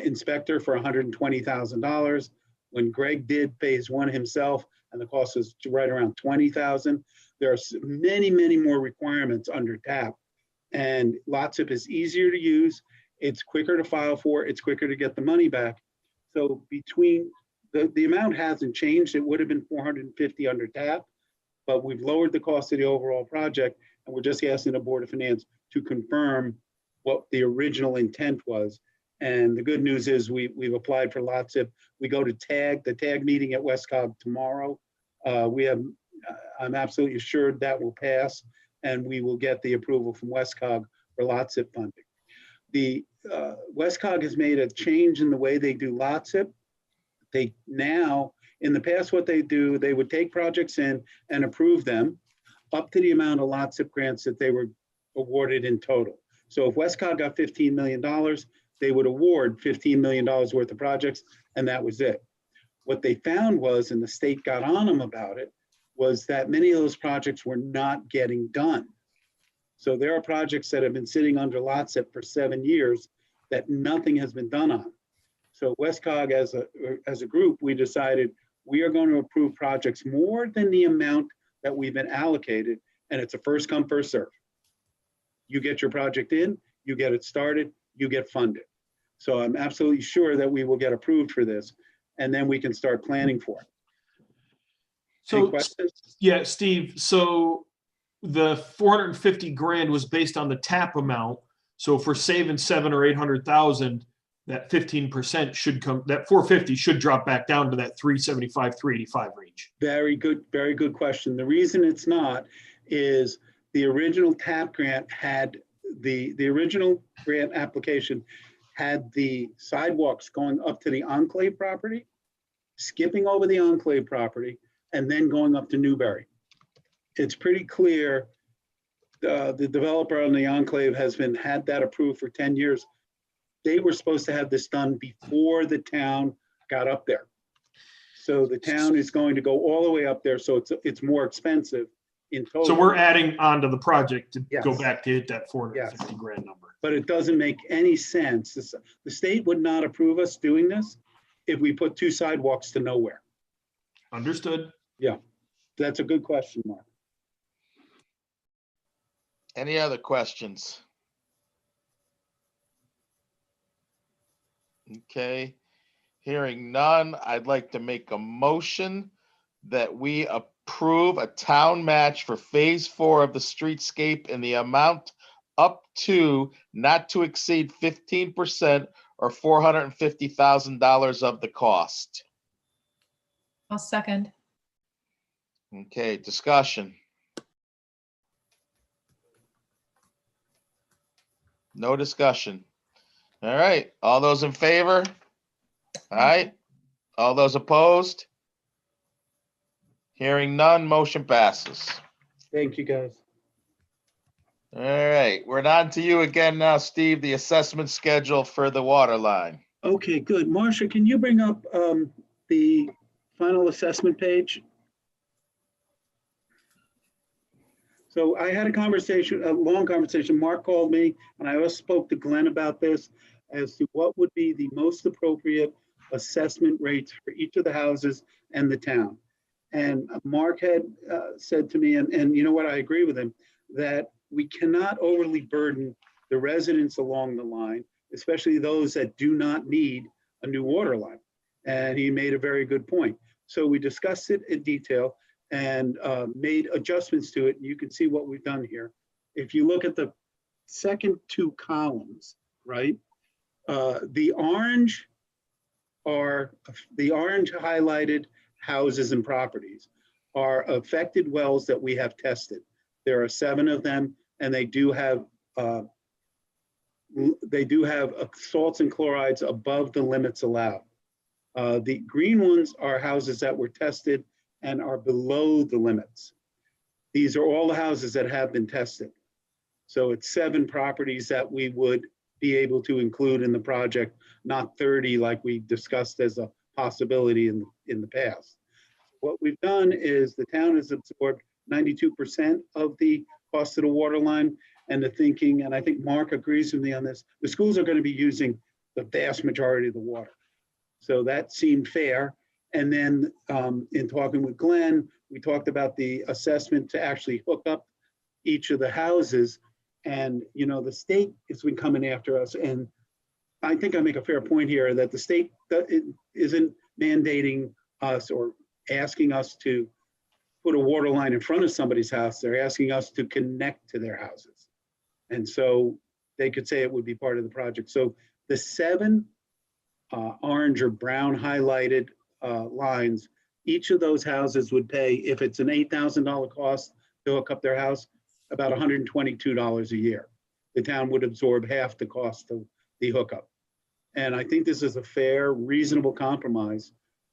inspector for $120,000. When Greg did phase one himself, and the cost was right around 20,000, there are many, many more requirements under TAP. And LOTSIP is easier to use. It's quicker to file for. It's quicker to get the money back. So between the amount hasn't changed. It would have been 450 under TAP, but we've lowered the cost of the overall project, and we're just asking the Board of Finance to confirm what the original intent was. And the good news is we've applied for LOTSIP. We go to the TAG meeting at WestCog tomorrow. I'm absolutely assured that will pass, and we will get the approval from WestCog for LOTSIP funding. The WestCog has made a change in the way they do LOTSIP. They now, in the past, what they do, they would take projects in and approve them up to the amount of LOTSIP grants that they were awarded in total. So if WestCog got $15 million, they would award $15 million worth of projects, and that was it. What they found was, and the state got on them about it, was that many of those projects were not getting done. So there are projects that have been sitting under LOTSIP for 7 years that nothing has been done on. So WestCog, as a group, we decided we are going to approve projects more than the amount that we've been allocated, and it's a first come, first serve. You get your project in, you get it started, you get funded. So I'm absolutely sure that we will get approved for this, and then we can start planning for it. Any So, questions? yeah, Steve, so the 450 grand was based on the TAP amount. So if we're saving 700,000 or 800,000, that 15% should come, that 450 should drop back down to that 375, 385 range. Very good question. The reason it's not is the original TAP grant had the original grant application had the sidewalks going up to the Enclave property, skipping over the Enclave property, and then going up to Newbury. It's pretty clear the developer on the Enclave has had that approved for 10 years. They were supposed to have this done before the town got up there. So the town is going to go all the way up there, so it's more expensive in total. So we're adding on to the project to Yes. go back to hit that 450 grand number. But it doesn't make any sense. The state would not approve us doing this if we put 2 sidewalks to nowhere. Understood. Yeah, that's a good question, Mark. Any other questions? Okay, hearing none, I'd like to make a motion that we approve a town match for phase 4 of the streetscape in the amount up to not to exceed 15% or $450,000 of the cost. I'll second. Okay, discussion. No discussion. All right, all those in favor? All right, all those opposed? Hearing none, motion passes. Thank you, guys. All right, we're on to you again now, Steve, the assessment schedule for the water line. Okay, good. Marcia, can you bring up the final assessment page? So I had a long conversation. Mark called me, and I also spoke to Glenn about this as to what would be the most appropriate assessment rates for each of the houses and the town. And Mark had said to me, and you know what, I agree with him, that we cannot overly burden the residents along the line, especially those that do not need a new water line. And he made a very good point. So we discussed it in detail and made adjustments to it. And you can see what we've done here. If you look at the second 2 columns, right? The orange highlighted houses and properties are affected wells that we have tested. There are 7 of them, and they do have salts and chlorides above the limits allowed. The green ones are houses that were tested and are below the limits. These are all the houses that have been tested. So it's 7 properties that we would be able to include in the project, not 30 like we discussed as a possibility in the past. What we've done is the town has absorbed 92% of the cost of the water line, and the thinking, and I think Mark agrees with me on this, the schools are going to be using the vast majority of the water. So that seemed fair. And then in talking with Glenn, we talked about the assessment to actually hook up each of the houses. And, you know, the state has been coming after us. And I think I make a fair point here that the state isn't mandating us or asking us to put a water line in front of somebody's house. They're asking us to connect to their houses. And so they could say it would be part of the project. So the 7 orange or brown highlighted lines, each of those houses would pay, if it's an $8,000 cost to hook up their house, about $122 a year. The town would absorb half the cost of the hookup. And I think this is a fair, reasonable compromise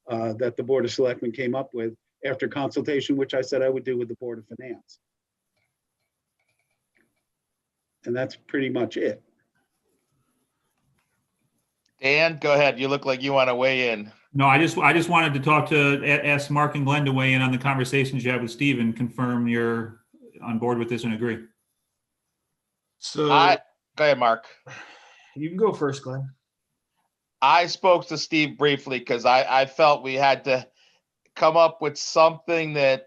that the Board of Selectmen came up with after consultation, which I said I would do with the Board of Finance. And that's pretty much it. Dan, go ahead. You look like you want to weigh in. No, I just wanted to ask Mark and Glenn to weigh in on the conversations you had with Steve and confirm you're on board with this and agree. So Go ahead, Mark. you can go first, Glenn. I spoke to Steve briefly because I felt we had to come up with something that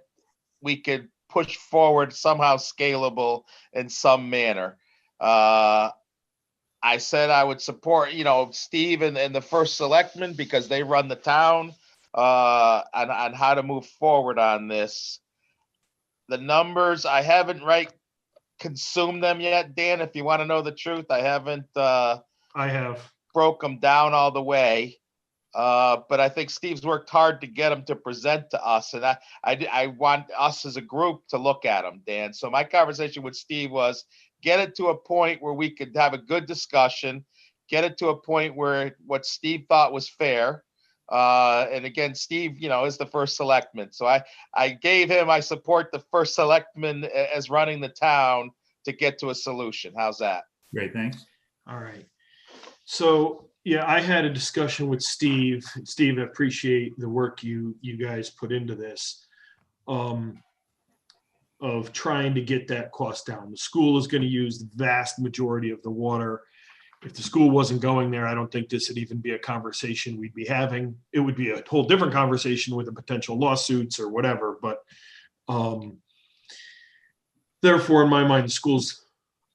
we could push forward, somehow scalable in some manner. I said I would support, Steve and the first selectman because they run the town on how to move forward on this. The numbers, I haven't consumed them yet, Dan, if you want to know the truth. I haven't I have. broke them down all the way. But I think Steve's worked hard to get them to present to us. And I want us as a group to look at them, Dan. So my conversation with Steve was get it to a point where we could have a good discussion, get it to a point where what Steve thought was fair. And again, Steve, is the first selectman. So I gave him, I support the first selectman as running the town to get to a solution. How's that? Great, thanks. All right. So, yeah, I had a discussion with Steve. Steve, I appreciate the work you guys put into this, of trying to get that cost down. The school is going to use the vast majority of the water. If the school wasn't going there, I don't think this would even be a conversation we'd be having. It would be a whole different conversation with the potential lawsuits or whatever. But therefore, in my mind, the school's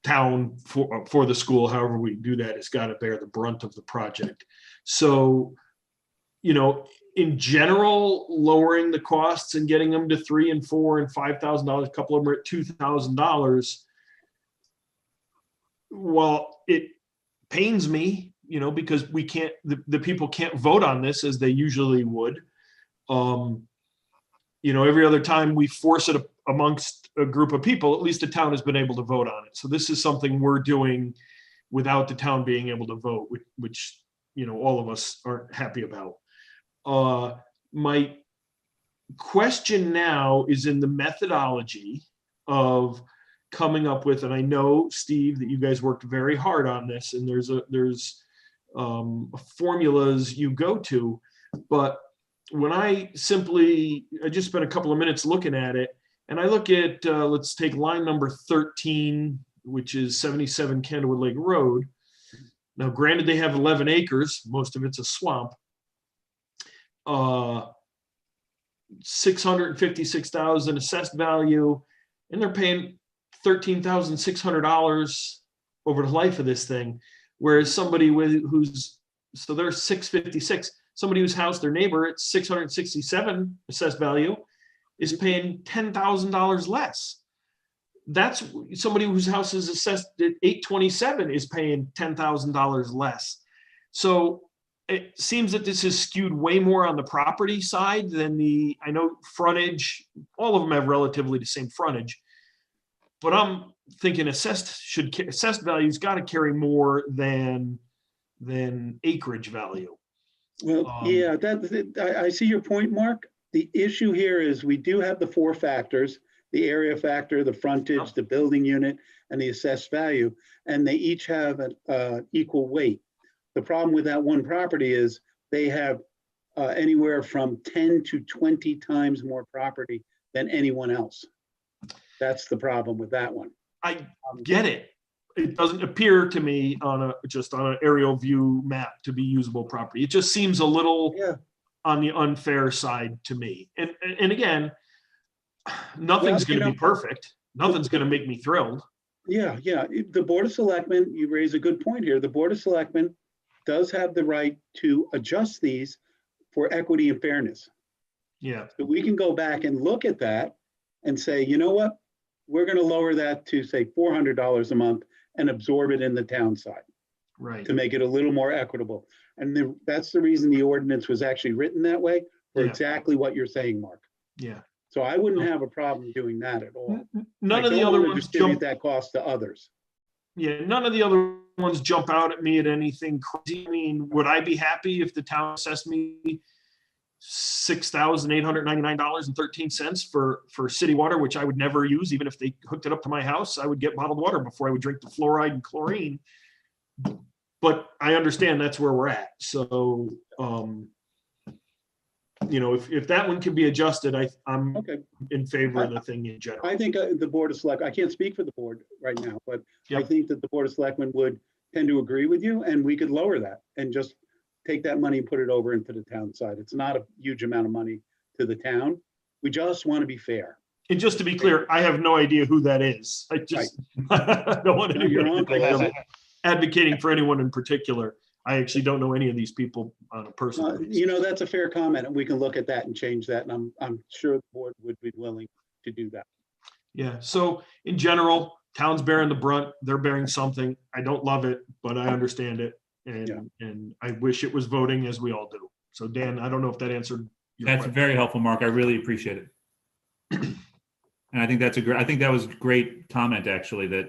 town for the school, however we do that, has got to bear the brunt of the project. So, in general, lowering the costs and getting them to $3,000 and $4,000 and $5,000, a couple of them are at $2,000. Well, it pains me, because we can't, the people can't vote on this as they usually would. Every other time we force it amongst a group of people, at least the town has been able to vote on it. So this is something we're doing without the town being able to vote, which all of us aren't happy about. My question now is in the methodology of coming up with, and I know, Steve, that you guys worked very hard on this, and there's formulas you go to, but when I just spent a couple of minutes looking at it, and I look at, let's take line number 13, which is 77 Candlewood Lake Road. Now, granted, they have 11 acres, most of it's a swamp. $656,000 assessed value, and they're paying $13,600 over the life of this thing. Whereas somebody so they're 656, somebody whose house, their neighbor, at 667 assessed value is paying $10,000 less. That's somebody whose house is assessed at 827 is paying $10,000 less. So it seems that this is skewed way more on the property side than I know frontage, all of them have relatively the same frontage, but I'm thinking assessed value's got to carry more than acreage value. Well, yeah, I see your point, Mark. The issue here is we do have the 4 factors: the area factor, the frontage, the building unit, and the assessed value, and they each have an equal weight. The problem with that one property is they have anywhere from 10 to 20 times more property than anyone else. That's the problem with that one. I get it. It doesn't appear to me on an aerial view map to be usable property. It just seems a little on the unfair side to me. And again, nothing's going to be perfect. Nothing's going to make me thrilled. Yeah. The Board of Selectmen, you raise a good point here. The Board of Selectmen does have the right to adjust these for equity and fairness. Yeah. So we can go back and look at that and say, you know what? We're going to lower that to say $400 a month and absorb it in the town side Right. to make it a little more equitable. And then that's the reason the ordinance was actually written that way for Yeah. exactly what you're saying, Mark. Yeah. So I wouldn't have a problem doing that at all. None I of the don't other want to ones distribute jump. that cost to others. Yeah, none of the other ones jump out at me at anything crazy. I mean, would I be happy if the town assessed me $6,899.13 for city water, which I would never use, even if they hooked it up to my house? I would get bottled water before I would drink the fluoride and chlorine. But I understand that's where we're at. So, if that one can be adjusted, I'm Okay. in favor of the thing in general. I think the Board of Select, I can't speak for the board right now, but I Yep. think that the Board of Selectmen would tend to agree with you and we could lower that and just take that money and put it over into the town side. It's not a huge amount of money to the town. We just want to be fair. And just to be clear, I have no idea who that is. I just don't want No, you're anybody to on think board. I'm advocating for anyone in particular. I actually don't know any of these people on a personal basis. That's a fair comment and we can look at that and change that. And I'm sure the board would be willing to do that. Yeah, so in general, town's bearing the brunt. They're bearing something. I don't love it, but I understand it. And I wish it was voting as we all do. So Dan, I don't know if that answered your That's question. very helpful, Mark. I really appreciate it. And I think I think that was a great comment, actually, that,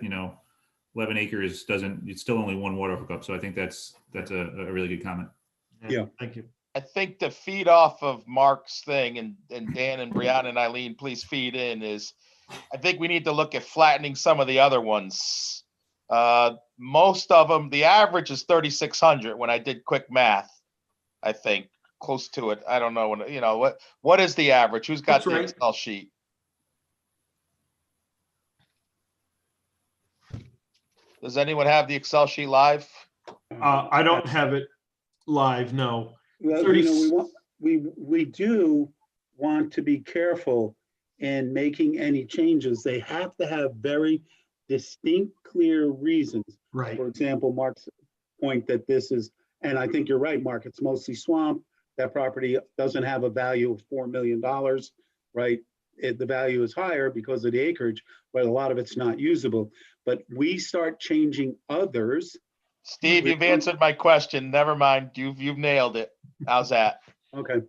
11 acres it's still only one water hookup. So I think that's a really good comment. Yeah. Thank you. I think to feed off of Mark's thing, and Dan and Brianna and Eileen, please feed in, is I think we need to look at flattening some of the other ones. Most of them, the average is 3,600 when I did quick math, I think, close to it. I don't know what is the average? Who's got That's the right. Excel sheet? Does anyone have the Excel sheet live? I don't have it live, no. Well, 30 we do want to be careful in making any changes. They have to have very distinct, clear reasons. Right. For example, Mark's point that this is, and I think you're right, Mark, it's mostly swamp. That property doesn't have a value of $4 million, right? The value is higher because of the acreage, but a lot of it's not usable. But we start changing others. Steve, you've answered my question. Never mind. You've nailed it. How's that? Okay.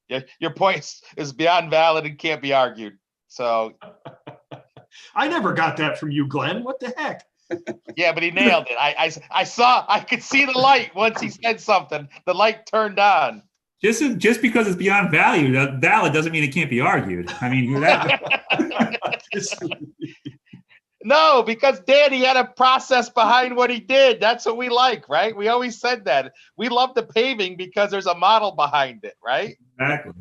Yeah, your point is beyond valid and can't be argued. So I never got that from you, Glenn. What the heck? yeah, but he nailed it. I could see the light once he said something. The light turned on. Just because it's beyond valid doesn't mean it can't be argued. I mean, No, because Dan, he had a process behind what he did. That's what we like, right? We always said that. We love the paving because there's a model behind it, right? Exactly.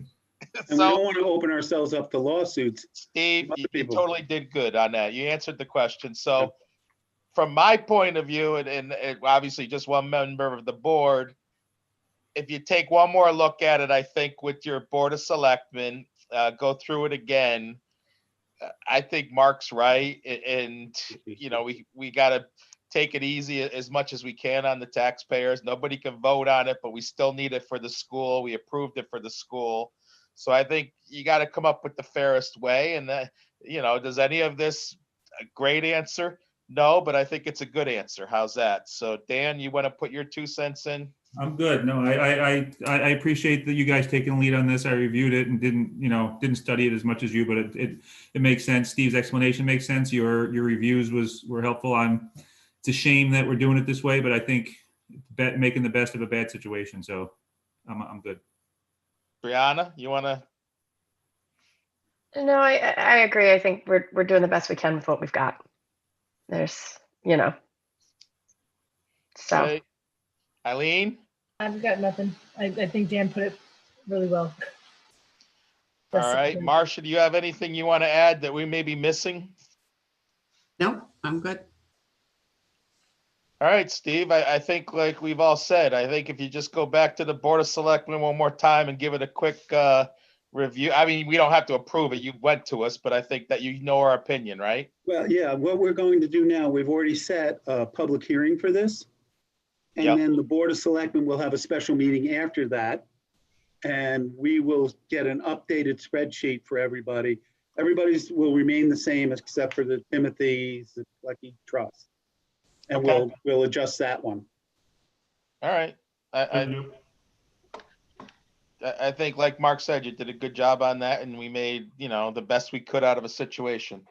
And we don't want to open ourselves up to lawsuits. Steve, Other you people. totally did good on that. You answered the question. So from my point of view, and obviously just one member of the board, if you take one more look at it, I think with your Board of Selectmen, go through it again. I think Mark's right. And, we got to take it easy as much as we can on the taxpayers. Nobody can vote on it, but we still need it for the school. We approved it for the school. So I think you got to come up with the fairest way. And, does any of this a great answer? No, but I think it's a good answer. How's that? So Dan, you want to put your 2 cents in? I'm good. No, I appreciate that you guys taking the lead on this. I reviewed it and didn't study it as much as you, but it makes sense. Steve's explanation makes sense. Your reviews were helpful. It's a shame that we're doing it this way, but I think making the best of a bad situation. So I'm good. Brianna, you want to? No, I agree. I think we're doing the best we can with what we've got. There's, so. Okay. Eileen? I've got nothing. I think Dan put it really well. All right. Marcia, do you have anything you want to add that we may be missing? No, I'm good. All right, Steve, I think like we've all said, I think if you just go back to the Board of Selectmen one more time and give it a quick review. I mean, we don't have to approve it. You went to us, but I think that you know our opinion, right? Well, yeah, what we're going to do now, we've already set a public hearing for this. And Yep. then the Board of Selectmen will have a special meeting after that. And we will get an updated spreadsheet for everybody. Everybody's will remain the same except for the Timothy's, the Lucky Trust. And Okay. we'll adjust that one. All right. I think, like Mark said, you did a good job on that, and we made, the best we could out of a situation.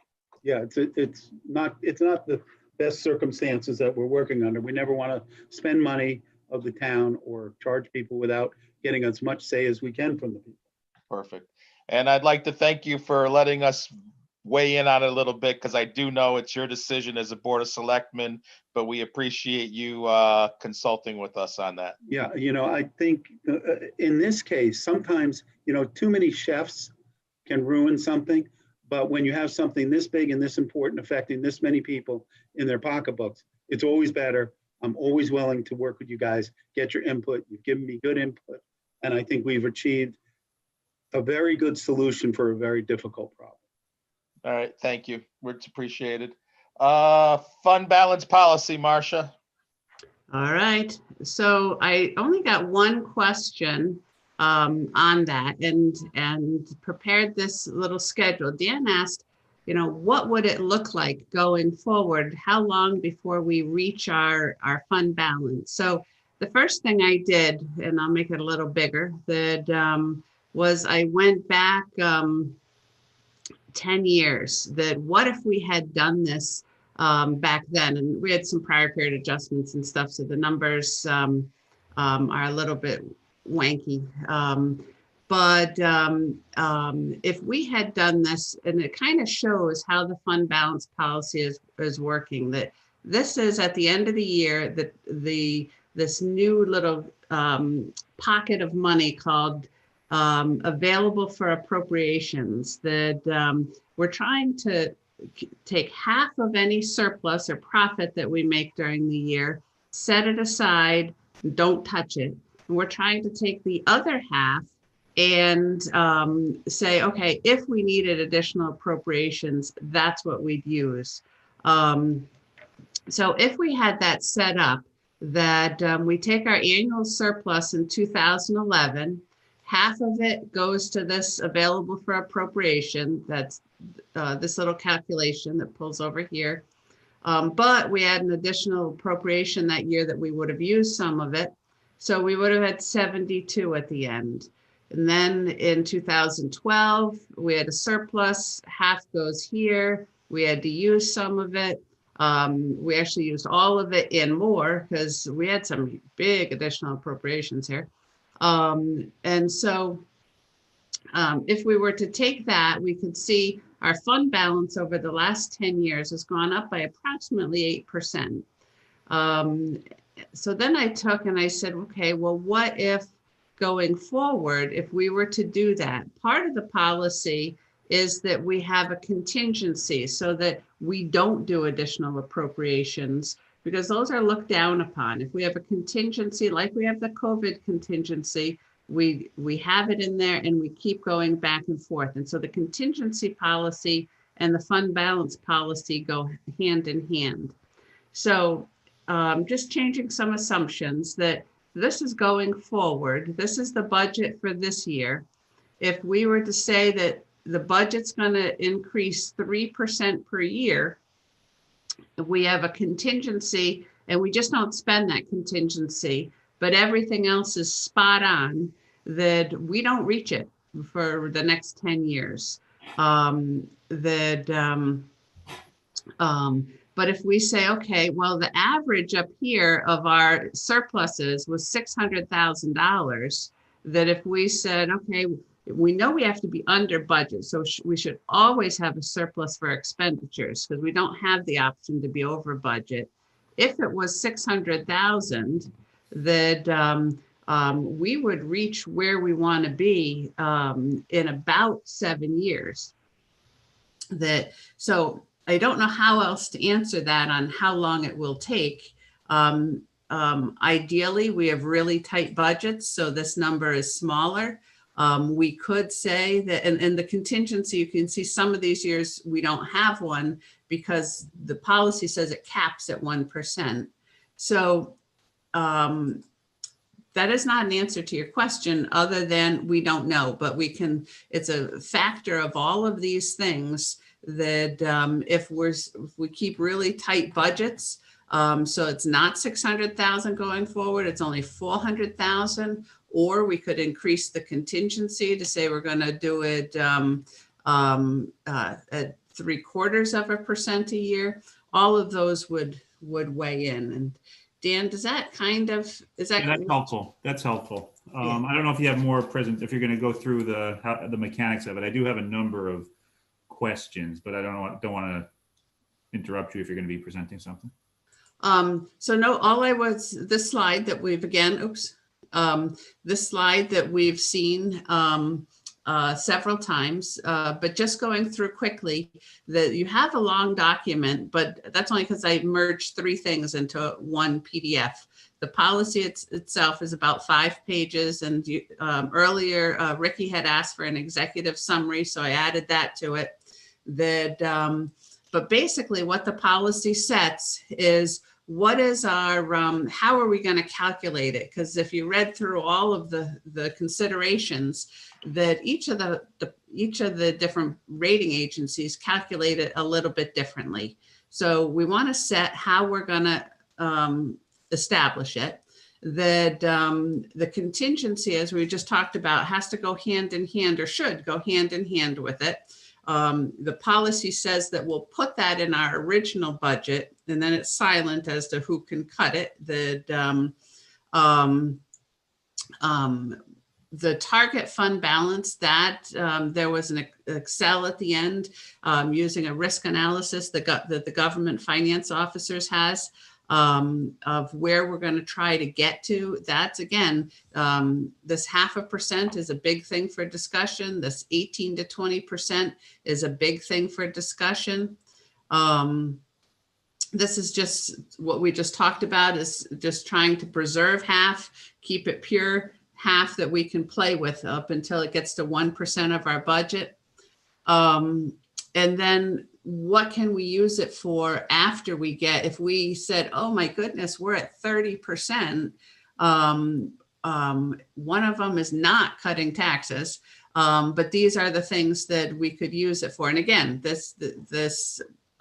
Yeah, it's not the best circumstances that we're working under. We never want to spend money of the town or charge people without getting as much say as we can from the people. Perfect. And I'd like to thank you for letting us weigh in on it a little bit, because I do know it's your decision as a Board of Selectmen, but we appreciate you consulting with us on that. Yeah, I think in this case, sometimes, too many chefs can ruin something. But when you have something this big and this important affecting this many people in their pocketbooks, it's always better. I'm always willing to work with you guys, get your input. You've given me good input. And I think we've achieved a very good solution for a very difficult problem. All right, thank you. It's appreciated. Fund balance policy, Marcia. All right, so I only got one question on that and prepared this little schedule. Dan asked, what would it look like going forward? How long before we reach our fund balance? So the first thing I did, and I'll make it a little bigger, was I went back 10 years. That what if we had done this back then? And we had some prior period adjustments and stuff, so the numbers are a little bit wanky. But if we had done this, and it kind of shows how the fund balance policy is working, that this is at the end of the year, that this new little pocket of money called available for appropriations, that we're trying to take half of any surplus or profit that we make during the year, set it aside, don't touch it. And we're trying to take the other half and say, okay, if we needed additional appropriations, that's what we'd use. So if we had that set up, that we take our annual surplus in 2011, half of it goes to this available for appropriation. That's this little calculation that pulls over here. But we had an additional appropriation that year that we would have used some of it. So we would have had 72 at the end. And then in 2012, we had a surplus, half goes here. We had to use some of it. We actually used all of it and more because we had some big additional appropriations here. And so if we were to take that, we could see our fund balance over the last 10 years has gone up by approximately 8%. So then I took and I said, okay, well, what if going forward, if we were to do that? Part of the policy is that we have a contingency so that we don't do additional appropriations, because those are looked down upon. If we have a contingency, like we have the COVID contingency, we have it in there and we keep going back and forth. And so the contingency policy and the fund balance policy go hand in hand. So just changing some assumptions that this is going forward. This is the budget for this year. If we were to say that the budget's going to increase 3% per year, we have a contingency and we just don't spend that contingency, but everything else is spot on, that we don't reach it for the next 10 years. But if we say, okay, well, the average up here of our surpluses was $600,000, that if we said, okay, we know we have to be under budget, so we should always have a surplus for expenditures because we don't have the option to be over budget. If it was 600,000, that we would reach where we want to be in about 7 years. So I don't know how else to answer that on how long it will take. Ideally, we have really tight budgets, so this number is smaller. We could say that, and the contingency, you can see some of these years we don't have one because the policy says it caps at 1%. So that is not an answer to your question other than we don't know, but we can, it's a factor of all of these things that if we keep really tight budgets, so it's not 600,000 going forward, it's only 400,000, or we could increase the contingency to say we're going to do it at 0.75% a year. All of those would weigh in. And Dan, does that kind of, is that? Yeah, that's helpful. That's helpful. I don't know if you have more present, if you're going to go through the mechanics of it. I do have a number of questions, but I don't want to interrupt you if you're going to be presenting something. So no, all I was, this slide that we've this slide that we've seen several times, but just going through quickly, that you have a long document, but that's only because I merged 3 things into one PDF. The policy itself is about 5 pages, and earlier Ricky had asked for an executive summary, so I added that to it. But basically what the policy sets is what is our, how are we going to calculate it? Because if you read through all of the considerations, that each of the different rating agencies calculate it a little bit differently. So we want to set how we're going to establish it. That the contingency, as we just talked about, has to go hand in hand, or should go hand in hand with it. The policy says that we'll put that in our original budget, and then it's silent as to who can cut it. The target fund balance, that there was an Excel at the end using a risk analysis that the government finance officers has of where we're going to try to get to. That's again, this 0.5% is a big thing for discussion. This 18 to 20% is a big thing for discussion. This is just what we just talked about, is just trying to preserve half, keep it pure, half that we can play with up until it gets to 1% of our budget. And then what can we use it for after we get, if we said, oh my goodness, we're at 30%, one of them is not cutting taxes, but these are the things that we could use it for. And again,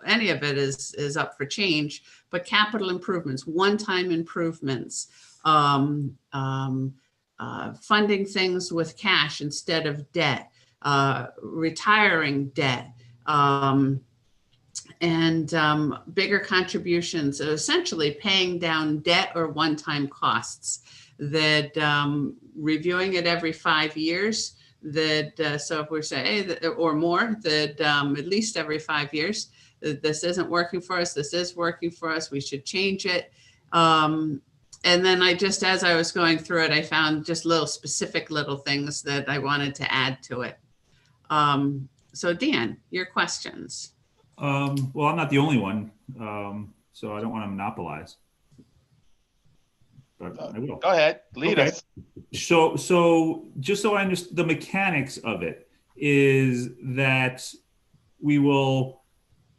any of it is up for change, but capital improvements, one-time improvements, funding things with cash instead of debt, retiring debt, and bigger contributions, essentially paying down debt or one-time costs, that reviewing it every 5 years, that so if we say, hey, or more, that at least every 5 years, that this isn't working for us, this is working for us, we should change it. And then as I was going through it, I found just specific little things that I wanted to add to it. So Dan, your questions. Well, I'm not the only one, so I don't want to monopolize. But I will. Go ahead, lead us. So just so I understand, the mechanics of it is that we will,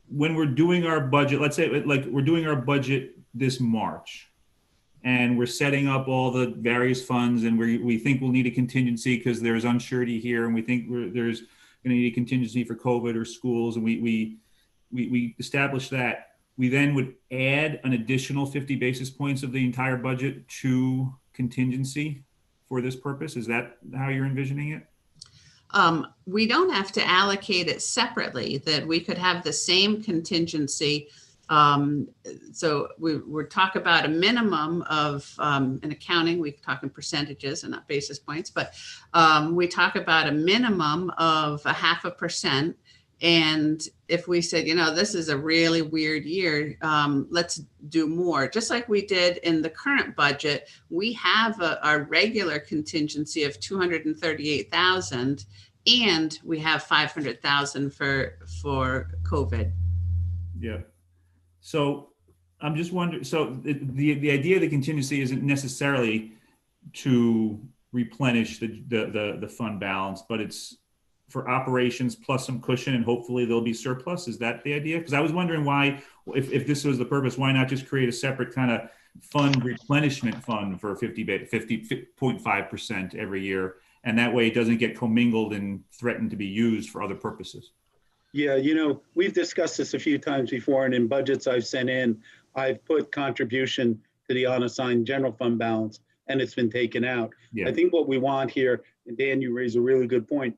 when we're doing our budget, let's say like we're doing our budget this March, and we're setting up all the various funds, and we think we'll need a contingency because there's unsurety here, and we think there's going to need a contingency for COVID or schools, and we establish that. We then would add an additional 50 basis points of the entire budget to contingency for this purpose. Is that how you're envisioning it? We don't have to allocate it separately, that we could have the same contingency. So we're talk about a minimum of, in accounting, we talk in percentages and not basis points, but we talk about a minimum of 0.5%. And if we said, this is a really weird year, let's do more. Just like we did in the current budget, we have our regular contingency of 238,000, and we have 500,000 for COVID. Yeah. So I'm just wondering, so the idea of the contingency isn't necessarily to replenish the fund balance, but it's for operations plus some cushion, and hopefully there'll be surplus. Is that the idea? Because I was wondering why, if this was the purpose, why not just create a separate kind of fund replenishment fund for 50.5% every year, and that way it doesn't get commingled and threatened to be used for other purposes. Yeah, you know, we've discussed this a few times before, and in budgets I've sent in, I've put contribution to the unassigned general fund balance, and it's been taken out. Yeah. I think what we want here, and Dan, you raise a really good point,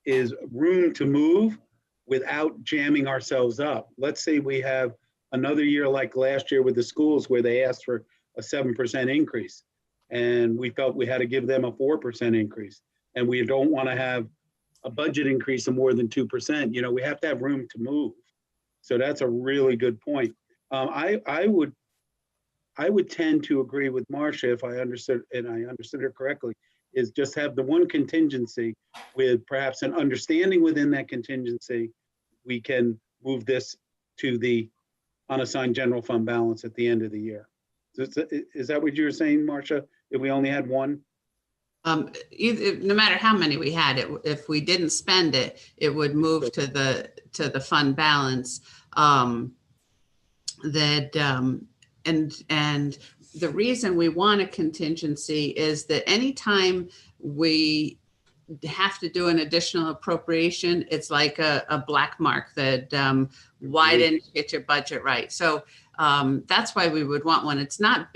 is room to move without jamming ourselves up. Let's say we have another year like last year with the schools where they asked for a 7% increase, and we felt we had to give them a 4% increase, and we don't want to have a budget increase of more than 2%. You know, we have to have room to move. So that's a really good point. I would tend to agree with Marcia, if I understood, and I understood her correctly, is just have the one contingency with perhaps an understanding within that contingency, we can move this to the unassigned general fund balance at the end of the year. Is that what you were saying, Marcia? If we only had one? No matter how many we had, if we didn't spend it, it would move to the fund balance. And the reason we want a contingency is that anytime we have to do an additional appropriation, it's like a black mark that why didn't you get your budget right? So that's why we would want one. It's not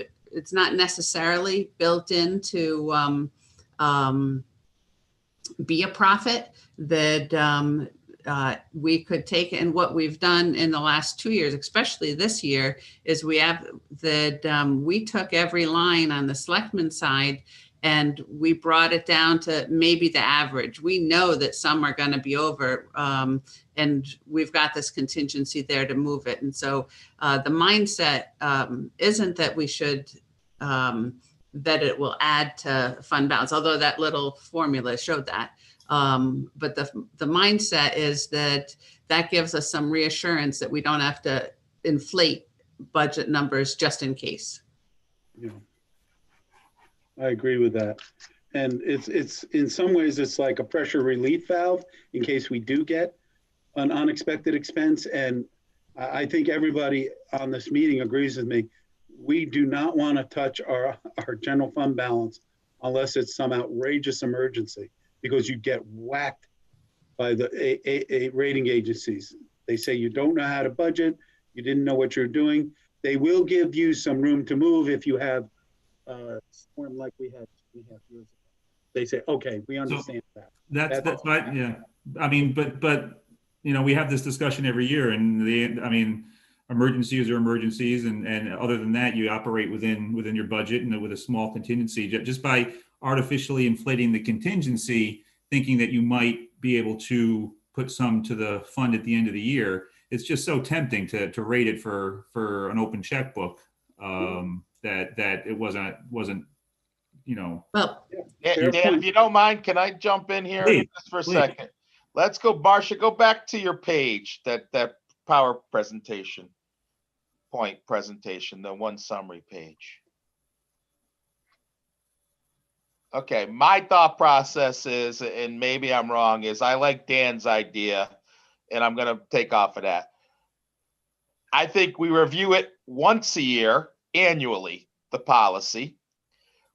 necessarily built into be a profit that we could take. And what we've done in the last 2 years, especially this year, is we took every line on the selectmen side and we brought it down to maybe the average. We know that some are going to be over, and we've got this contingency there to move it. And so the mindset isn't that we should that it will add to fund balance, although that little formula showed that. But the mindset is that gives us some reassurance that we don't have to inflate budget numbers just in case. Yeah, I agree with that. And it's in some ways, it's like a pressure relief valve in case we do get an unexpected expense. And I think everybody on this meeting agrees with me. We do not want to touch our general fund balance unless it's some outrageous emergency, because you get whacked by the rating agencies. They say you don't know how to budget, you didn't know what you're doing. They will give you some room to move if you have a storm like we had 2.5 years ago. They say, okay, we understand that. That's right. Yeah. I mean, but you know, we have this discussion every year, and emergencies are emergencies, and other than that, you operate within your budget and with a small contingency. Just by artificially inflating the contingency, thinking that you might be able to put some to the fund at the end of the year, it's just so tempting to rate it for an open checkbook, that it wasn't, you know. Well, Dan, if you don't mind, can I jump in here just for a second? Let's go, Marcia, go back to your page, that power presentation, the one summary page. Okay, my thought process is, and maybe I'm wrong, is I like Dan's idea, and I'm gonna take off of that. I think we review it once a year, annually, the policy.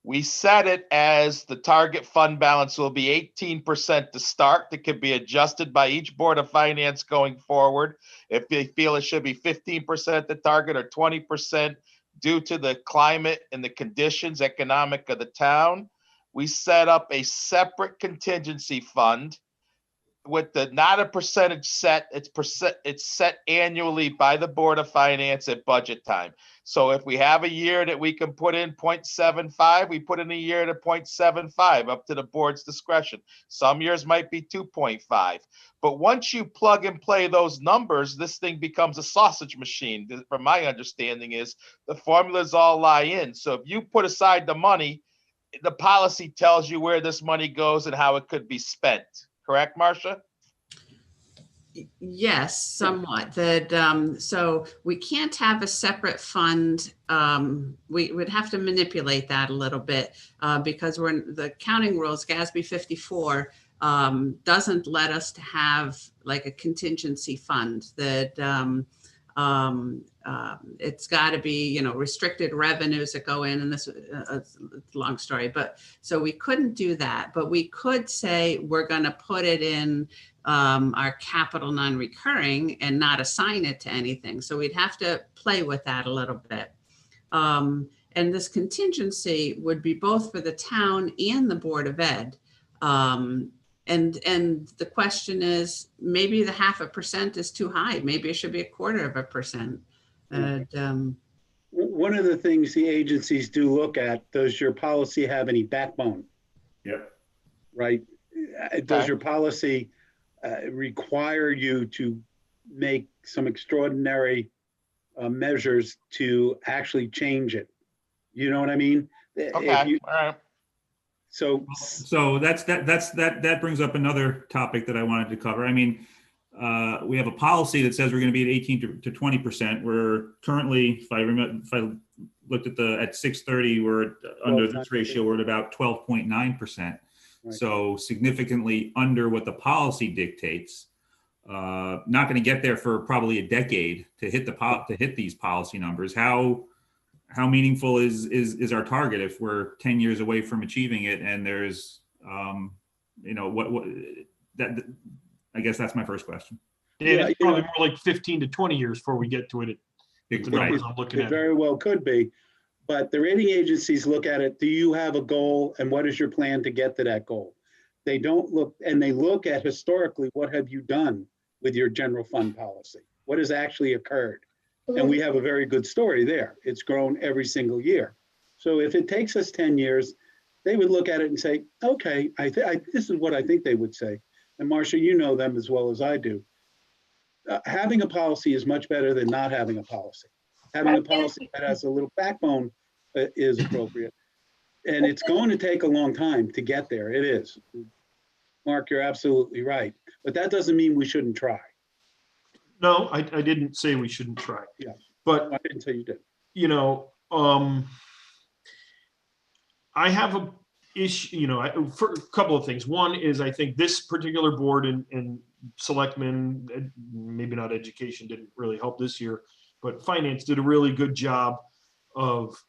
We set it as the target fund balance will be 18% to start. That could be adjusted by each Board of Finance going forward. If they feel it should be 15% the target or 20% due to the climate and the conditions economic of the town. We set up a separate contingency fund with not a percentage set. It's set annually by the Board of Finance at budget time. So if we have a year that we can put in 0.75, we put in a year to 0.75, up to the board's discretion. Some years might be 2.5. But once you plug and play those numbers, this thing becomes a sausage machine. From my understanding is the formulas all lie in. So if you put aside the money, the policy tells you where this money goes and how it could be spent. Correct, Marcia? Yes, somewhat. That so we can't have a separate fund. We would have to manipulate that a little bit because we're in the accounting rules. GASB 54 doesn't let us to have like a contingency fund. That it's got to be, you know, restricted revenues that go in, and this it's a long story. But so we couldn't do that. But we could say we're going to put it in our capital non-recurring and not assign it to anything. So we'd have to play with that a little bit. And this contingency would be both for the town and the Board of Ed. And the question is, maybe the 0.5% is too high. Maybe it should be 1/4%. One of the things the agencies do look at, does your policy have any backbone? Yep. Right? Does your policy require you to make some extraordinary measures to actually change it? You know what I mean? Okay, all right. So that brings up another topic that I wanted to cover. I mean, we have a policy that says we're going to be at 18 to 20%. We're currently, if I looked at 6:30, we're under this ratio, we're at about 12.9%. Right. So significantly under what the policy dictates. Not going to get there for probably a decade to hit these policy numbers. How meaningful is our target if we're 10 years away from achieving it? And there's, you know, that I guess that's my first question. Yeah, it's probably more like 15 to 20 years before we get to it. The numbers I'm looking at. It very well could be, but the rating agencies look at it. Do you have a goal, and what is your plan to get to that goal? They don't look, and they look at historically, what have you done with your general fund policy? What has actually occurred? And we have a very good story there. It's grown every single year. So if it takes us 10 years, they would look at it and say, okay, this is what I think they would say. And Marcia, you know them as well as I do. Having a policy is much better than not having a policy. Having a policy that has a little backbone is appropriate. And it's going to take a long time to get there. It is. Mark, you're absolutely right. But that doesn't mean we shouldn't try. No, I didn't say we shouldn't try. Yeah, but I didn't say you did. You know, I have a issue. You know, for a couple of things. One is I think this particular board and selectmen, maybe not education, didn't really help this year, but finance did a really good job of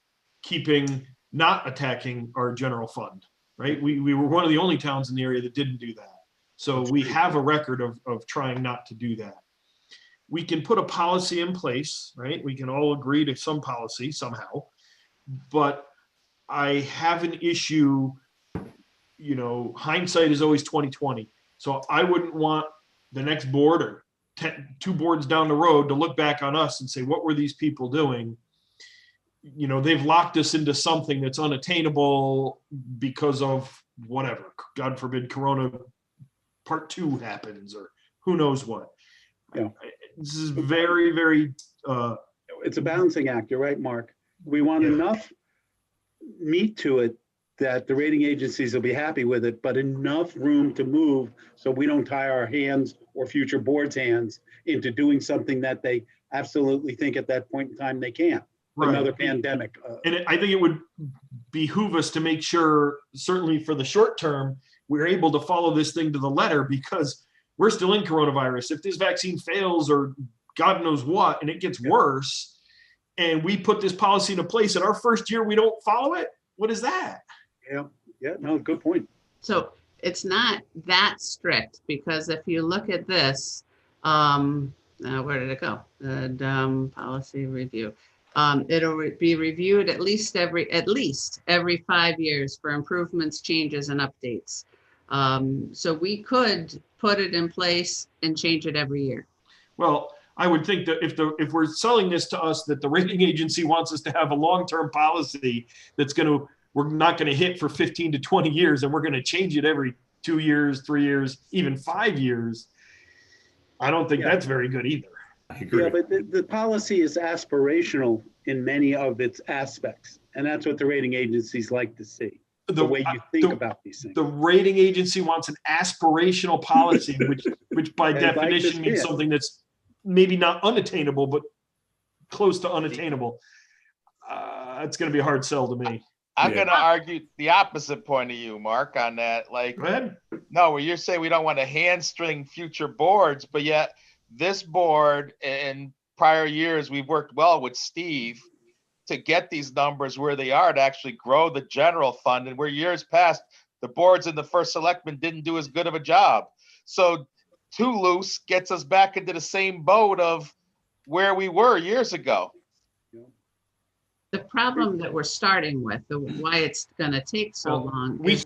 not attacking our general fund. Right, we were one of the only towns in the area that didn't do that. So we have a record of trying not to do that. We can put a policy in place, right? We can all agree to some policy somehow, but I have an issue, you know, hindsight is always 20/20. So I wouldn't want the next board or 2 boards down the road to look back on us and say, what were these people doing? You know, they've locked us into something that's unattainable because of whatever, God forbid, Corona part 2 happens or who knows what. Yeah. This is very, very. It's a balancing act. You're right, Mark. We want enough meat to it that the rating agencies will be happy with it, but enough room to move so we don't tie our hands or future boards' hands into doing something that they absolutely think at that point in time they can't. Right. Another pandemic. And I think it would behoove us to make sure, certainly for the short term, we're able to follow this thing to the letter, because we're still in coronavirus. If this vaccine fails or God knows what, and it gets worse, and we put this policy into place in our first year, we don't follow it, what is that? Yeah, no, good point. So it's not that strict, because if you look at this, where did it go? The policy review. It'll be reviewed at least every 5 years for improvements, changes, and updates. So we could put it in place and change it every year. Well, I would think that if we're selling this to us, that the rating agency wants us to have a long-term policy we're not going to hit for 15 to 20 years, and we're going to change it every 2 years, 3 years, even 5 years. I don't think that's very good either. I agree. Yeah, but the policy is aspirational in many of its aspects, and that's what the rating agencies like to see. the way you think about these things. The rating agency wants an aspirational policy, which by They'd like to definition see means it. something that's maybe not unattainable, but close to unattainable. It's going to be a hard sell to me. I'm Yeah. gonna argue the opposite point of you, Mark, on that. Like, Go ahead. no, where you're saying we don't want to hamstring future boards, but yet this board in prior years, we've worked well with Steve to get these numbers where they are to actually grow the general fund. And where years past, the boards and the first selectman didn't do as good of a job. So too loose gets us back into the same boat of where we were years ago. The problem that we're starting with, why it's gonna take so Well, long, we- is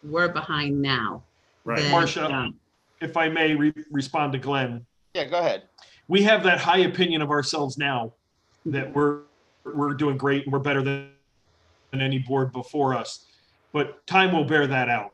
we're behind now. Right. than, Marcia, if I may respond to Glenn, Yeah, go ahead. we have that high opinion of ourselves now that we're doing great and we're better than any board before us. But time will bear that out.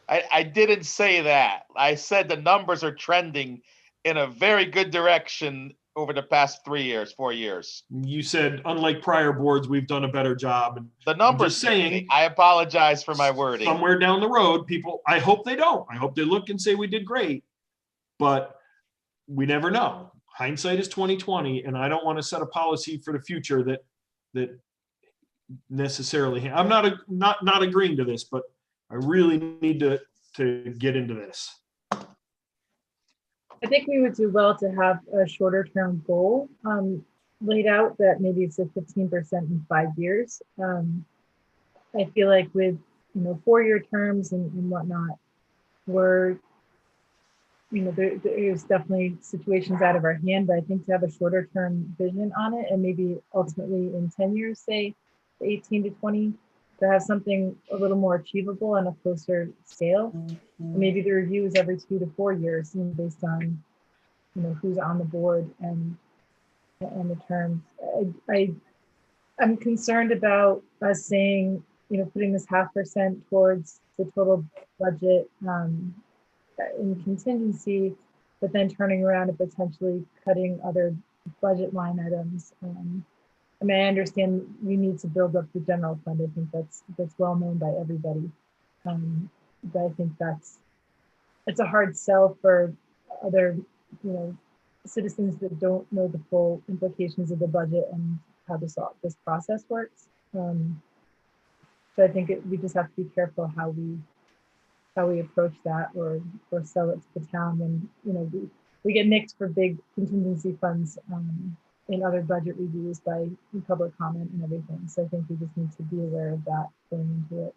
I didn't say that. I said the numbers are trending in a very good direction over the past 3 years, 4 years. You said, unlike prior boards, we've done a better job. And The numbers just saying, I apologize for my wording. somewhere down the road, people, I hope they don't. I hope they look and say we did great. But we never know. Hindsight is 2020, and I don't want to set a policy for the future that necessarily. I'm not agreeing to this, but I really need to get into this. I think we would do well to have a shorter term goal laid out that maybe it's a 15% in 5 years. I feel like with 4-year terms and whatnot, there's definitely situations out of our hand, but I think to have a shorter term vision on it and maybe ultimately in 10 years, say 18 to 20, to have something a little more achievable on a closer scale. Maybe the review is every 2 to 4 years, based on who's on the board and the terms. I'm concerned about us saying, putting this 0.5% towards the total budget in contingency, but then turning around and potentially cutting other budget line items. I mean, I understand we need to build up the general fund. I think that's well known by everybody. But I think it's a hard sell for other, citizens that don't know the full implications of the budget and how this process works. So I think we just have to be careful how we approach that or sell it to the town when we get nicked for big contingency funds in other budget reviews by public comment and everything. So I think we just need to be aware of that going into it.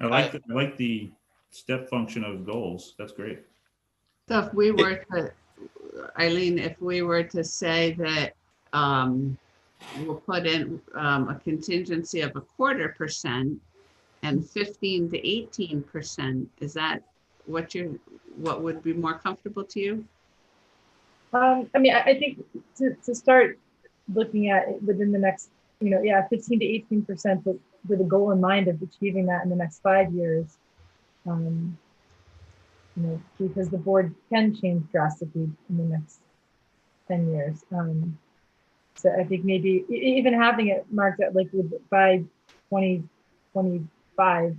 I like the step function of goals. That's great. So if we were to, Eileen, if we were to say that we'll put in a contingency of 0.25% and 15 to 18%, is that what would be more comfortable to you? I mean, I think to start looking at it within the next, 15 to 18%, but with a goal in mind of achieving that in the next 5 years, because the board can change drastically in the next 10 years. So I think maybe even having it marked at by 2025,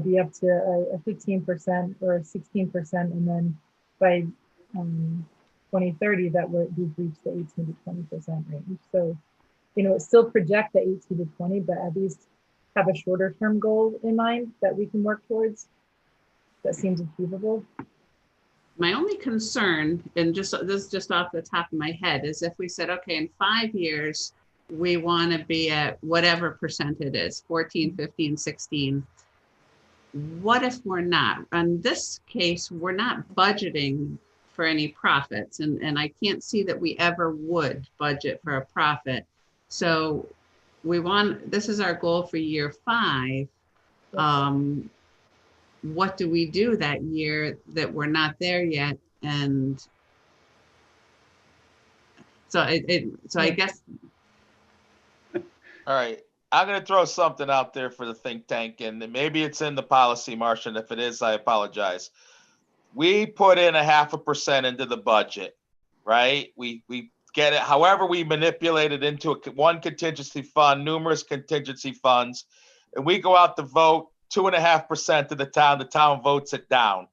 be up to a 15% or a 16%, and then by 2030 that we've reached the 18 to 20% range. So, still project the 18 to 20, but at least have a shorter term goal in mind that we can work towards. That seems achievable. My only concern, and this is just off the top of my head, is if we said, okay, in 5 years, we want to be at whatever percent it is, 14, 15, 16. What if we're not? In this case, we're not budgeting for any profits, and I can't see that we ever would budget for a profit. So this is our goal for year 5. What do we do that year that we're not there yet? And so I guess. All right. I'm going to throw something out there for the think tank, and maybe it's in the policy, Marcia, and if it is, I apologize. We put in 0.5% into the budget, right? We get it, however we manipulate it into one contingency fund, numerous contingency funds, and we go out to vote 2.5% of the town votes it down.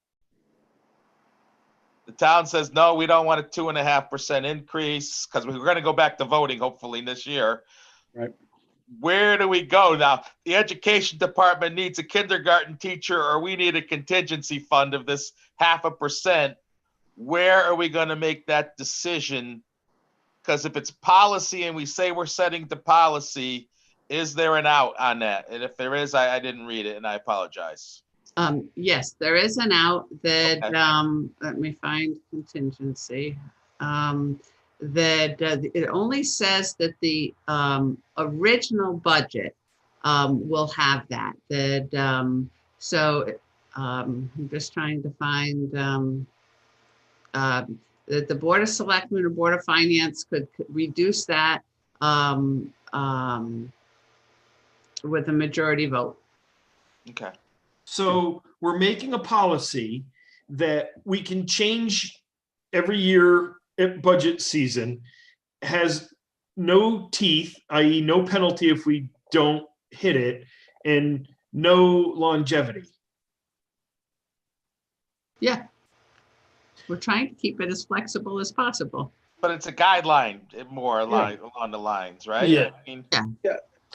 The town says, no, we don't want a 2.5% increase because we're going to go back to voting hopefully this year. Right. Where do we go now? The education department needs a kindergarten teacher, or we need a contingency fund of this 0.5%. Where are we going to make that decision? Because if it's policy and we say we're setting the policy, is there an out on that? And if there is, I didn't read it and I apologize. Yes, there is an out that, Okay. let me find contingency. That it only says that the original budget will have that. I'm just trying to find that the Board of Selectmen or Board of Finance could reduce that with a majority vote. Okay. So we're making a policy that we can change every year at budget season, has no teeth, i.e. no penalty if we don't hit it, and no longevity. Yeah. We're trying to keep it as flexible as possible. But it's a guideline, more along the lines, right? Yeah. I mean,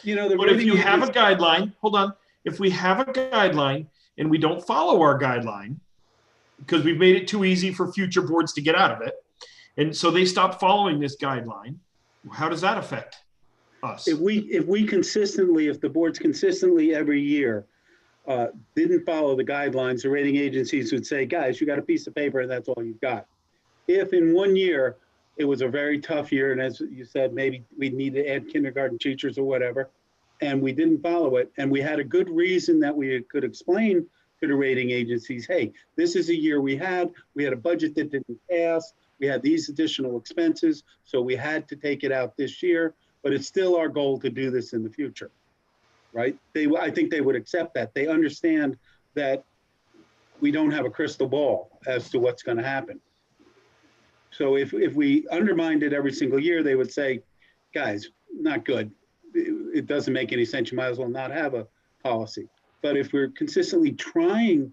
You know, the But if rating you have a agency- guideline, hold on, if we have a guideline and we don't follow our guideline, because we've made it too easy for future boards to get out of it, and so they stop following this guideline, how does that affect us? If the boards consistently every year didn't follow the guidelines, the rating agencies would say, guys, you got a piece of paper and that's all you've got. If in one year it was a very tough year, and as you said, maybe we need to add kindergarten teachers or whatever, and we didn't follow it, and we had a good reason that we could explain to the rating agencies, hey, this is a year we had a budget that didn't pass, we had these additional expenses, so we had to take it out this year, but it's still our goal to do this in the future, right? I think they would accept that. They understand that we don't have a crystal ball as to what's going to happen. So if we undermined it every single year, they would say, guys, not good. It doesn't make any sense. You might as well not have a policy. But if we're consistently trying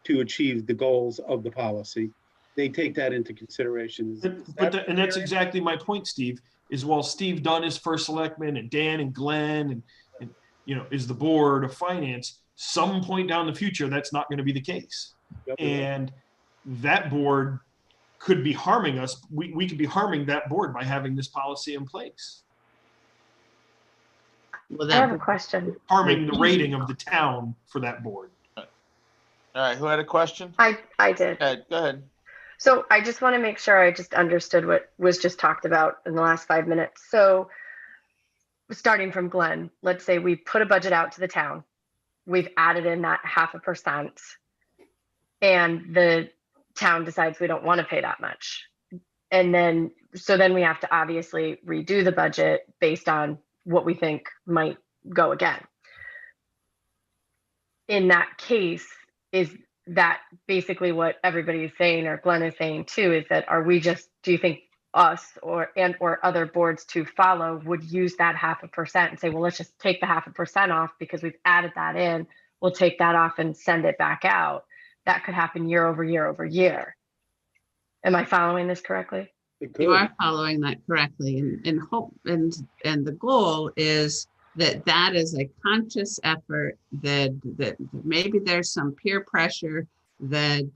to achieve the goals of the policy, they take that into consideration. And that's exactly my point, Steve, is while Steve Dunn is first selectman and Dan and Glenn and is the Board of Finance, some point down the future, that's not going to be the case. Yep. And that board could be harming us. We could be harming that board by having this policy in place. Well, I have a question. Harming the rating of the town for that board. all right, who had a question? I did. Go ahead. So I just want to make sure I just understood what was just talked about in the last 5 minutes. So starting from Glenn, let's say we put a budget out to the town. We've added in that 0.5%, and the town decides we don't want to pay that much. And then we have to obviously redo the budget based on what we think might go again. In that case, is that basically what everybody is saying, or Glenn is saying too, is that do you think us or other boards to follow would use that 0.5% and say, well, let's just take the 0.5% off because we've added that in, we'll take that off and send it back out. That could happen year over year over year. Am I following this correctly? You are following that correctly, and hope and the goal is that is a conscious effort that maybe there's some peer pressure that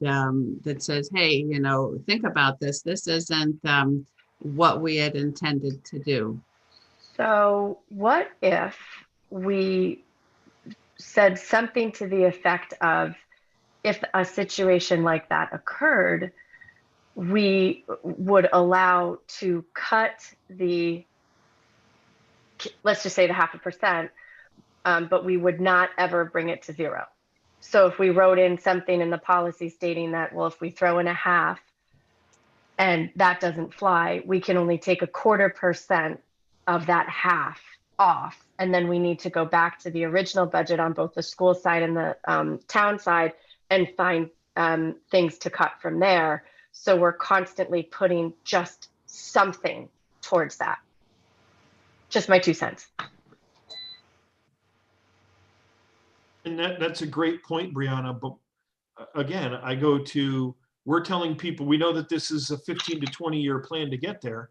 says, hey, think about this. This isn't what we had intended to do. So what if we said something to the effect of, if a situation like that occurred, we would allow to cut let's just say the 0.5%, but we would not ever bring it to 0. So if we wrote in something in the policy stating that, well, if we throw in 0.5 and that doesn't fly, we can only take 0.25% of that 0.5 off. And then we need to go back to the original budget on both the school side and the town side and find things to cut from there. So we're constantly putting just something towards that. Just my 2 cents. And that's a great point, Brianna. But again, I go to, we're telling people, we know that this is a 15 to 20 year plan to get there.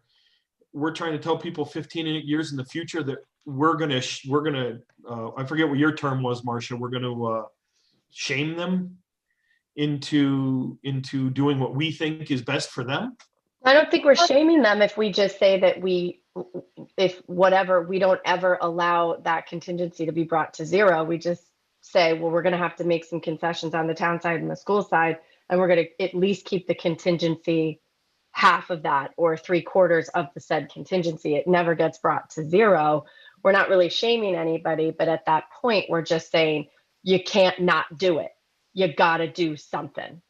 We're trying to tell people 15 years in the future that we're gonna, I forget what your term was, Marcia. We're gonna shame them into doing what we think is best for them. I don't think we're shaming them if we just say that we don't ever allow that contingency to be brought to zero. We just say, well, we're going to have to make some concessions on the town side and the school side, and we're going to at least keep the contingency half of that or 3/4 of the said contingency. It never gets brought to zero. We're not really shaming anybody, but at that point, we're just saying you can't not do it. You got to do something.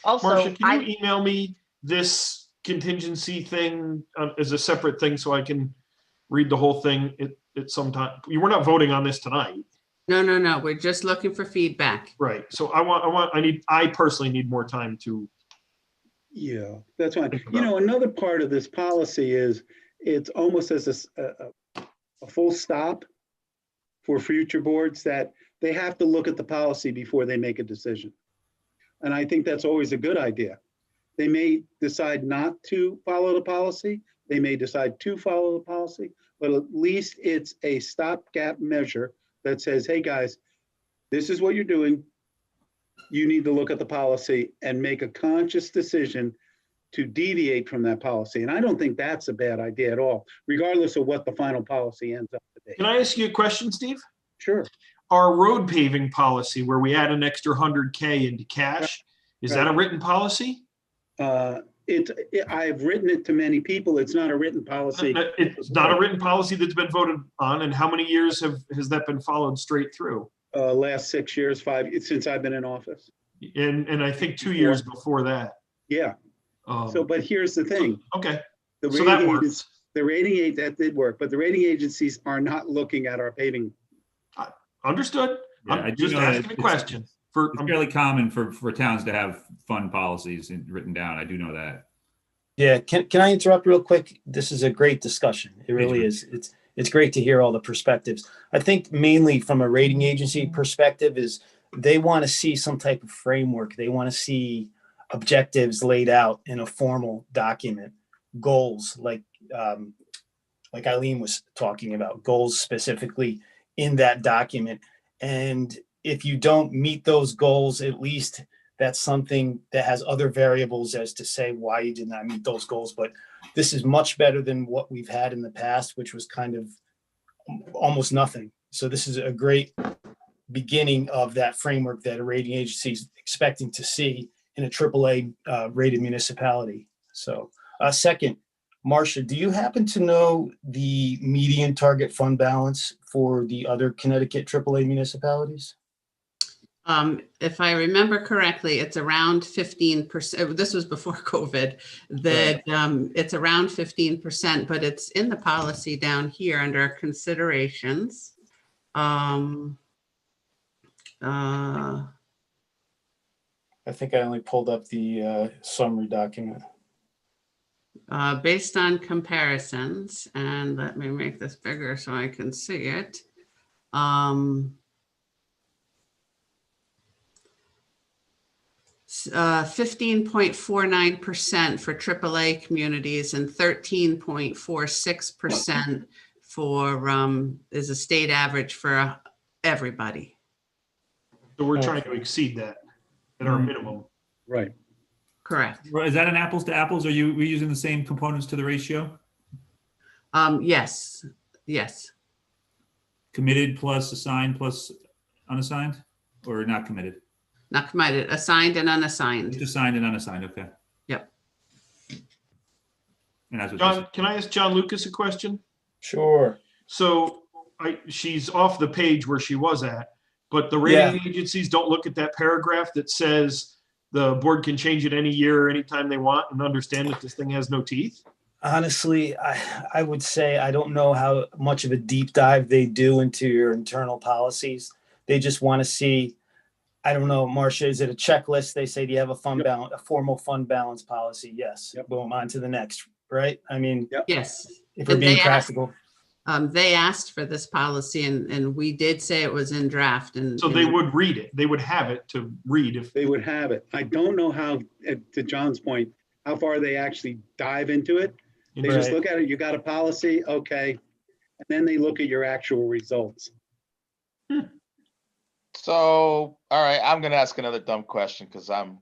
Also, Marcia, can you email me this contingency thing as a separate thing so I can read the whole thing at some time? We're not voting on this tonight. No. We're just looking for feedback. Right. So I personally need more time to. Yeah, that's fine. You know, another part of this policy is it's almost as a full stop for future boards that they have to look at the policy before they make a decision. And I think that's always a good idea. They may decide not to follow the policy. They may decide to follow the policy, but at least it's a stopgap measure that says, hey guys, this is what you're doing. You need to look at the policy and make a conscious decision to deviate from that policy. And I don't think that's a bad idea at all, regardless of what the final policy ends up to be. Can I ask you a question, Steve? Sure. Our road paving policy, where we add an extra 100K into cash, is that a written policy? I've written it to many people. It's not a written policy. It's not a written policy that's been voted on. And how many years has that been followed straight through? Last 6 years, 5 since I've been in office. And I think 2 years before that. Yeah. But here's the thing. Okay. So that works. The rating that did work, but the rating agencies are not looking at our paving. Understood. Yeah, I'm just asking a question. It's fairly common for towns to have fund policies written down. I do know that. Yeah, can I interrupt real quick? This is a great discussion. It really is. It's great to hear all the perspectives. I think mainly from a rating agency perspective is they want to see some type of framework. They want to see objectives laid out in a formal document, goals like Eileen was talking about, goals specifically in that document. And if you don't meet those goals, at least that's something that has other variables as to say why you did not meet those goals. But this is much better than what we've had in the past, which was kind of almost nothing. So this is a great beginning of that framework that a rating agency is expecting to see in a AAA rated municipality. So second, Marcia, do you happen to know the median target fund balance for the other Connecticut AAA municipalities? If I remember correctly, it's around 15%. This was before COVID. That it's around 15%, but it's in the policy down here under considerations. I think I only pulled up the summary document. Based on comparisons, and let me make this bigger so I can see it. 15.49% for AAA communities and 13.46% for is a state average for everybody. So we're trying to exceed that at our minimum. Right. Correct. Is that an apples to apples? Are we using the same components to the ratio? Yes. Committed plus assigned plus unassigned, or not committed? Not committed, assigned and unassigned. Just assigned and unassigned, okay. Yep. And that's what John, can I ask John Lucas a question? Sure. So she's off the page where she was at, but the rating agencies don't look at that paragraph that says the board can change it any year or anytime they want and understand that this thing has no teeth? Honestly, I would say I don't know how much of a deep dive they do into your internal policies. They just want to see, I don't know, Marcia, is it a checklist? They say, do you have a fund balance, a formal fund balance policy? Yes. Boom, on to the next. right? I mean, Yes. if we're And being they asked, practical. they asked for this policy and we did say it was in draft and. So they would read it. They would have it to read if They would have it. I don't know how, to John's point, how far they actually dive into it. They just Right. look at it, you got a policy, okay. And then they look at your actual results. So, all right, I'm gonna ask another dumb question because I'm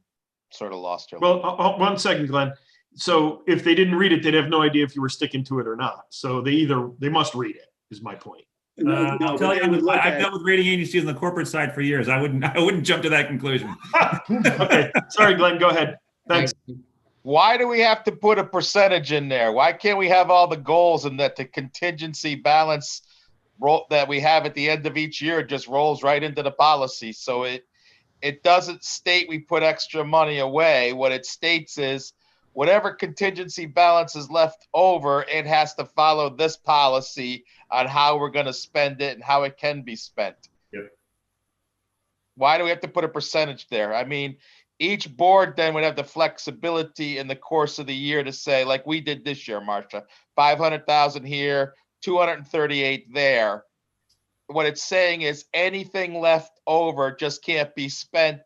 sort of lost here. Well, 1 second, Glenn. So if they didn't read it, they'd have no idea if you were sticking to it or not. So they must read it, is my point. No, I'll but tell they you, would look I've at, dealt with rating agencies on the corporate side for years. I wouldn't jump to that conclusion. Okay, sorry, Glenn, go ahead. Thanks. Why do we have to put a percentage in there? Why can't we have all the goals and that the contingency balance that we have at the end of each year just rolls right into the policy? So it doesn't state we put extra money away. What it states is whatever contingency balance is left over, it has to follow this policy on how we're going to spend it and how it can be spent. Yep. Why do we have to put a percentage there? I mean, each board then would have the flexibility in the course of the year to say, like we did this year, Marcia, 500,000 here, 238 there. What it's saying is anything left over just can't be spent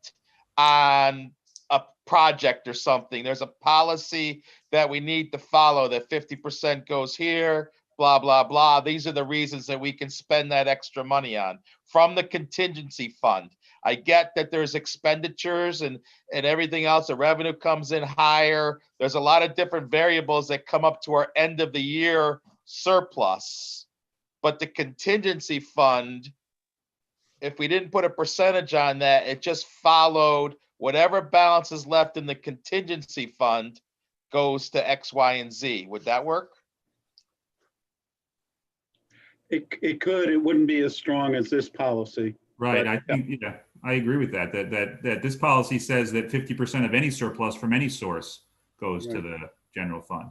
on a project or something. There's a policy that we need to follow that 50% goes here, blah, blah, blah. These are the reasons that we can spend that extra money on from the contingency fund. I get that there's expenditures and everything else. The revenue comes in higher. There's a lot of different variables that come up to our end of the year surplus. But the contingency fund, if we didn't put a percentage on that, it just followed whatever balance is left in the contingency fund goes to X, Y, and Z. Would that work? it could, it wouldn't be as strong as this policy. Right. But, I think, yeah, I agree with that. That this policy says that 50% of any surplus from any source goes to the general fund.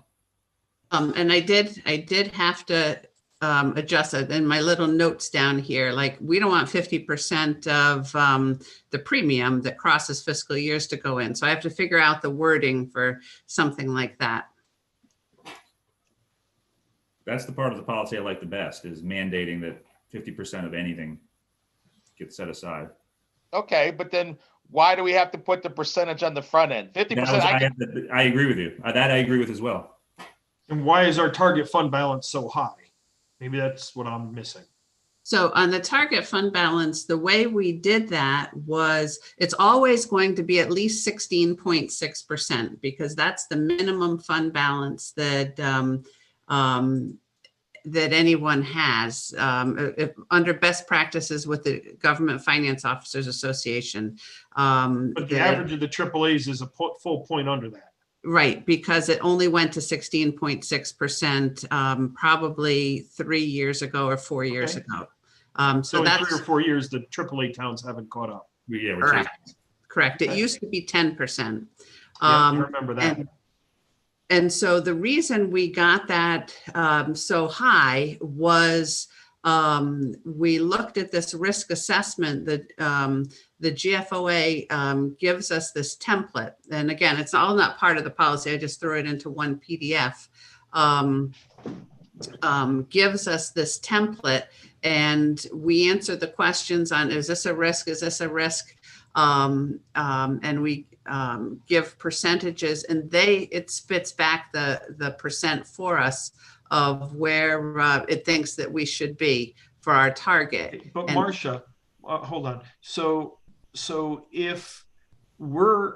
And I did have to adjust it in my little notes down here. Like, we don't want 50% of the premium that crosses fiscal years to go in. So I have to figure out the wording for something like that. That's the part of the policy I like the best, is mandating that 50% of anything gets set aside. Okay, but then why do we have to put the percentage on the front end? 50%. I agree with you. That I agree with as well. And why is our target fund balance so high? Maybe that's what I'm missing. So on the target fund balance, the way we did that was it's always going to be at least 16.6% because that's the minimum fund balance that that anyone has under best practices with the Government Finance Officers Association. But the average of the AAAs is a full point under that. Right, because it only went to 16.6% probably 3 years ago or 4 years ago. So in that's 3 or 4 years, the AAA towns haven't caught up. Yeah, correct. It used to be 10%. I remember that. And so the reason we got that so high was we looked at this risk assessment that the GFOA gives us this template. And again, it's all not part of the policy. I just threw it into one PDF. Gives us this template and we answer the questions on, is this a risk? Is this a risk? And we give percentages and it spits back the percent for us of where it thinks that we should be for our target. But Marcia, hold on. So if we're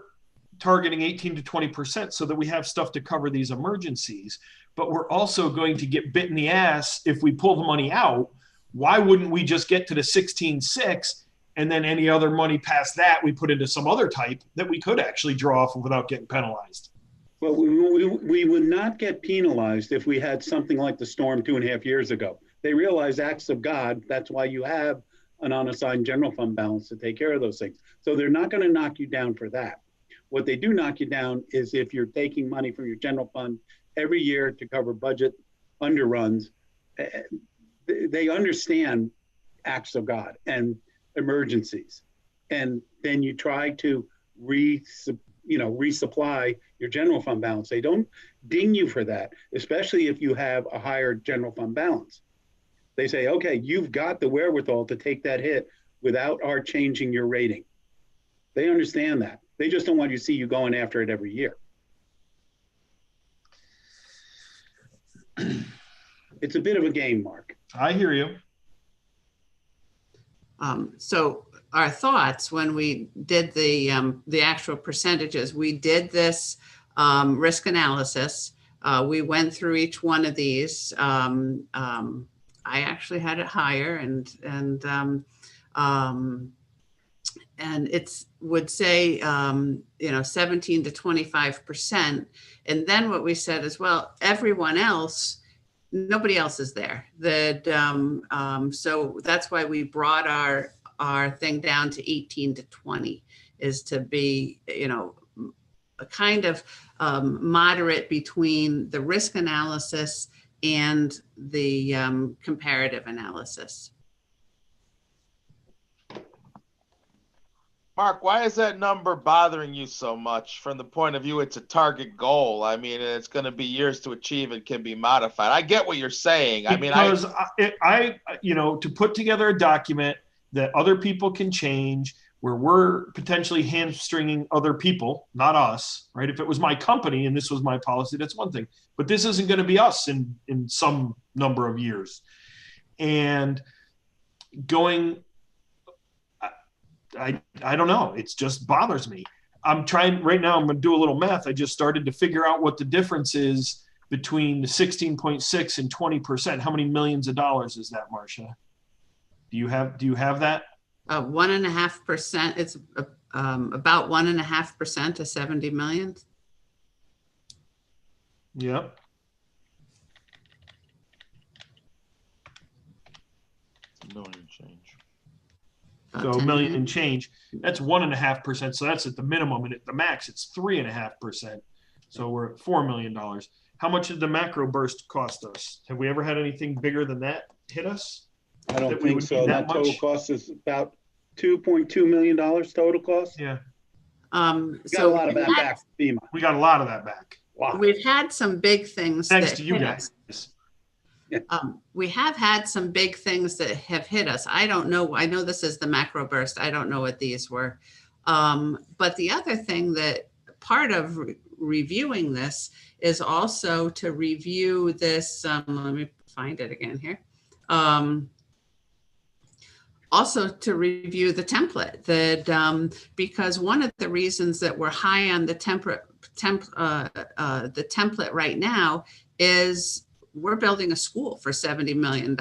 targeting 18 to 20% so that we have stuff to cover these emergencies, but we're also going to get bit in the ass if we pull the money out, why wouldn't we just get to the 16.6 and then any other money past that we put into some other type that we could actually draw off of without getting penalized? Well, we would not get penalized if we had something like the storm 2.5 years ago. They realized acts of God. That's why you have an unassigned general fund balance to take care of those things. So they're not going to knock you down for that. What they do knock you down is if you're taking money from your general fund every year to cover budget underruns. They understand acts of God and emergencies. And then you try to resupply your general fund balance. They don't ding you for that, especially if you have a higher general fund balance. They say, okay, you've got the wherewithal to take that hit without our changing your rating. They understand that. They just don't want you to see you going after it every year. It's a bit of a game, Mark. I hear you. So our thoughts when we did the actual percentages, we did this risk analysis. We went through each one of these. I actually had it higher, and it's would say 17 to 25%. And then what we said as well, everyone else, nobody else is there. So that's why we brought our thing down to 18 to 20, is to be a kind of moderate between the risk analysis and the comparative analysis. Mark, why is that number bothering you so much? From the point of view, it's a target goal. I mean, it's going to be years to achieve and can be modified. I get what you're saying. Because to put together a document that other people can change, where we're potentially hamstringing other people, not us, right? If it was my company and this was my policy, that's one thing. But this isn't going to be us in some number of years. And going, I don't know. It just bothers me. I'm trying right now. I'm going to do a little math. I just started to figure out what the difference is between the 16.6 and 20%. How many millions of dollars is that, Marcia? Do you have that? 1.5%. It's about 1.5% of 70 million. Yep. Million change. So a million and change. That's 1.5%. So that's at the minimum, and at the max, it's 3.5%. So we're at $4 million. How much did the macro burst cost us? Have we ever had anything bigger than that hit us? I don't think so. That total cost is about $2.2 million total cost. Yeah. So a lot of that back, FEMA. We got a lot of that back. Wow. We've had some big things. Thanks to you guys. We have had some big things that have hit us. I don't know. I know this is the macro burst. I don't know what these were. But the other thing that part of reviewing this is also to review this. Let me find it again here. Also to review the template because one of the reasons that we're high on the template right now is we're building a school for $70 million